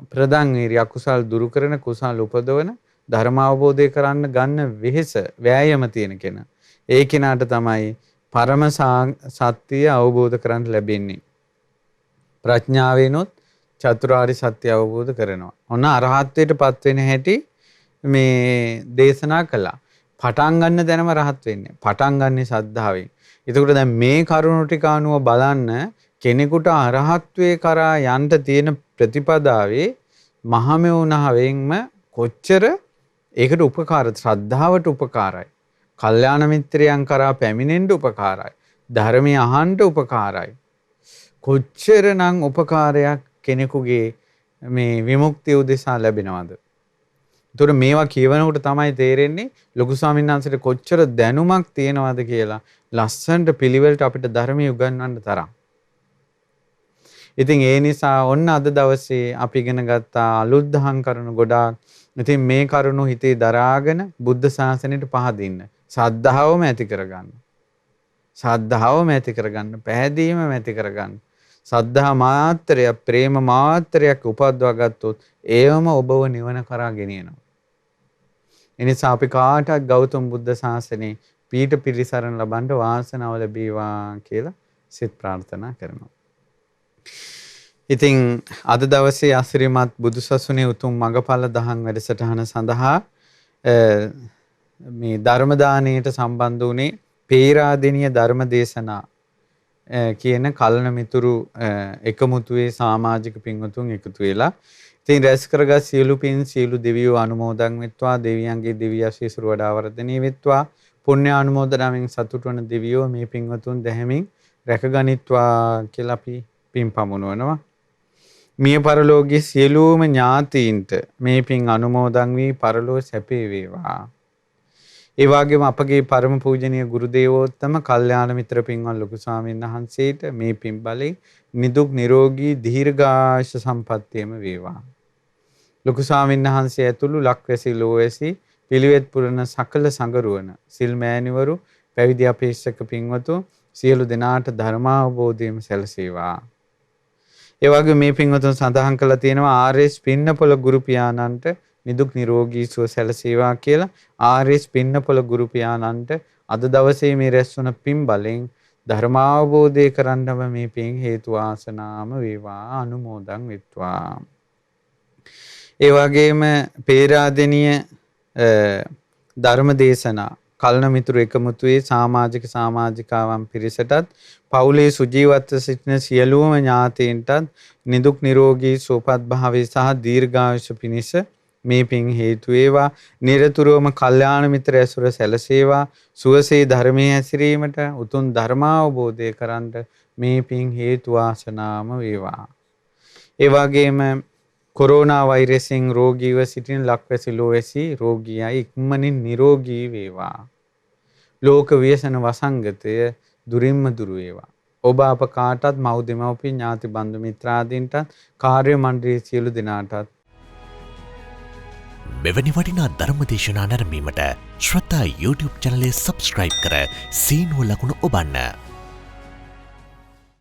ප්‍රදං වීරිය අකුසල් දුරු කරන කුසල් උපදවන ධර්ම අවබෝධය කරන්න ගන්න වෙහෙස වෑයම තියෙන කෙනා. ඒ කෙනාට තමයි පරම සත්‍ය අවබෝධ කරන්න ලැබෙන්නේ. ප්‍රඥාවෙනොත් චතුරාර්ය සත්‍ය අවබෝධ කරනවා. ඔන්න අරහත්ත්වයට පත් වෙන හැටි මේ දේශනා කළා. පටන් ගන්න දැනම රහත් වෙන්නේ. පටන් ගන්නේ ශ්‍රද්ධාවෙන්. එතකොට දැන් මේ කරුණු ටික අනුව බලන්න කෙනෙකුට අරහත්ත්වයේ කරා යන්න තියෙන ප්‍රතිපදාවේ මහමෙවුනහවෙන්ම කොච්චර ඒකට උපකාර ශ්‍රද්ධාවට උපකාරයි. කල්යාණ මිත්‍රයන් කරා පැමිණෙන්න උපකාරයි. ධර්මය අහන්න උපකාරයි. කොච්චරනම් උපකාරයක් කෙනෙකුගේ මේ විමුක්තිය උදෙසා ලැබෙනවද? ඒතර මේවා කියවනකොට තමයි තේරෙන්නේ ලොකු ස්වාමීන් වහන්සේට කොච්චර දැනුමක් තියෙනවද කියලා ලස්සනට පිළිවෙලට අපිට ධර්මයේ උගන්වන්න තරම්. ඉතින් ඒ නිසා ඔන්න අද දවසේ අපි ඉගෙන ගත්තා අලුත් දහම් කරුණු ගොඩාක්. ඉතින් මේ කරුණු හිතේ දරාගෙන බුද්ධ ශාසනයට පහදින්න. ශ්‍රද්ධාවම ඇති කරගන්න. ශ්‍රද්ධාවම ඇති කරගන්න. පැහැදීමම ඇති කරගන්න. සද්ධා මාත්‍රයක් ප්‍රේම මාත්‍රයක් උපද්දවා ගත්තොත් ඒවම ඔබව නිවන කරා ගෙනියනවා. එනිසා අපි කාටත් ගෞතම බුද්ධ ශාසනයේ පීඨ පිරිසරණ ලබන්න වාසනාව ලැබේවා කියලා සිත ප්‍රාර්ථනා කරනවා. ඉතින් අද දවසේ අසිරිමත් බුදුසසුනේ උතුම් මඟඵල දහම් වැඩසටහන සඳහා මේ ධර්ම දානයට සම්බන්ධ වුණේ පේරාදෙණිය ධර්ම දේශනා කියන කලන මිතුරු එකමුතුවේ සමාජික පින්වතුන් එකතු වෙලා ඉතින් රැස් කරගත් සියලු පින් සියලු දෙවියෝ අනුමෝදන් වෙත්වා දෙවියන්ගේ දිව්‍ය ආශීර්වාද වඩා වර්ධනීය වෙත්වා පුණ්‍ය අනුමෝදනාවෙන් සතුටු වන දෙවියෝ මේ පින්වතුන් දැහැමින් රැකගනිත්වා කියලා අපි පින් පමුණවනවා. මිය පරලෝකයේ සියලුම ඥාතීන්ට මේ පින් අනුමෝදන් වී පරලෝ සැපේ වේවා. ඒ වගේම අපගේ පරම පූජනීය ගුරු දේවෝත්තම කල්යාණ මිත්‍ර පින්වත් ලොකු ස්වාමීන් වහන්සේට මේ පින් බලේ නිදුක් නිරෝගී දීර්ඝායුෂ සම්පන්නියම වේවා. ලොකු ස්වාමීන් වහන්සේ ඇතුළු ලක්වැසි ලෝවැසි පිළිවෙත් පුරන සකල සංගරුවන සිල් මෑණිවරු පැවිදි අපේක්ෂක පින්වතු සියලු දෙනාට ධර්මාවබෝධයම සැලසේවා. ඒ වගේම මේ පින්වතුන් සඳහන් කළා තියෙනවා ආර්.එස්. පින්නපොළ ගුරු පියාණන්ට නිදුක් නිරෝගී සුව සැලසේවා කියලා. ආර්.එස්. පින්නපොළ ගුරු පියාණන්ට අද දවසේ මේ රැස් වන පින් බලෙන් ධර්මාවබෝධය කරන්නම මේ පින් හේතු ආසනාම වේවා අනුමෝදන් වෙත්වා. ඒ වගේම පේරාදෙණිය ධර්ම දේශනා කලන මිතුරු එකමුතුවේ සමාජිකාවන් පිරිසටත් පවුලේ සුජීවත්ව සිටින සියලුම ඥාතීන්ටත් නිදුක් නිරෝගී සුවපත් භාවය සහ දීර්ඝායුෂ පිණිස මේ පින් හේතු වේවා. නිරතුරුවම කල්යාණ මිත්‍ර ඇසුර සැලසේවා. සුවසේ ධර්මයේ හැසිරීමට උතුම් ධර්මාවබෝධය කරන්ට මේ පින් හේතු වාසනාම වේවා. ඒ වගේම කොරෝනා වෛරසෙන් රෝගීව සිටින ලක්වැසි ලෝවැසි රෝගියා ඉක්මනින් නිරෝගී වේවා. ලෝක ව්‍යසන වසංගතය දුරින්ම දුරු වේවා. ඔබ අප කාටත් මව් දෙමව්පිය ඥාති බන්දු මිත්‍රාදීන්ටත් කාර්ය මණ්ඩලයේ සියලු දෙනාටත් මෙවැනි වටිනා ධර්මදේශනා නැරඹීමට ශ්‍රද්ධා YouTube චැනලය සබස්ක්‍රයිබ් කර සීනුව ලකුණ ඔබන්න.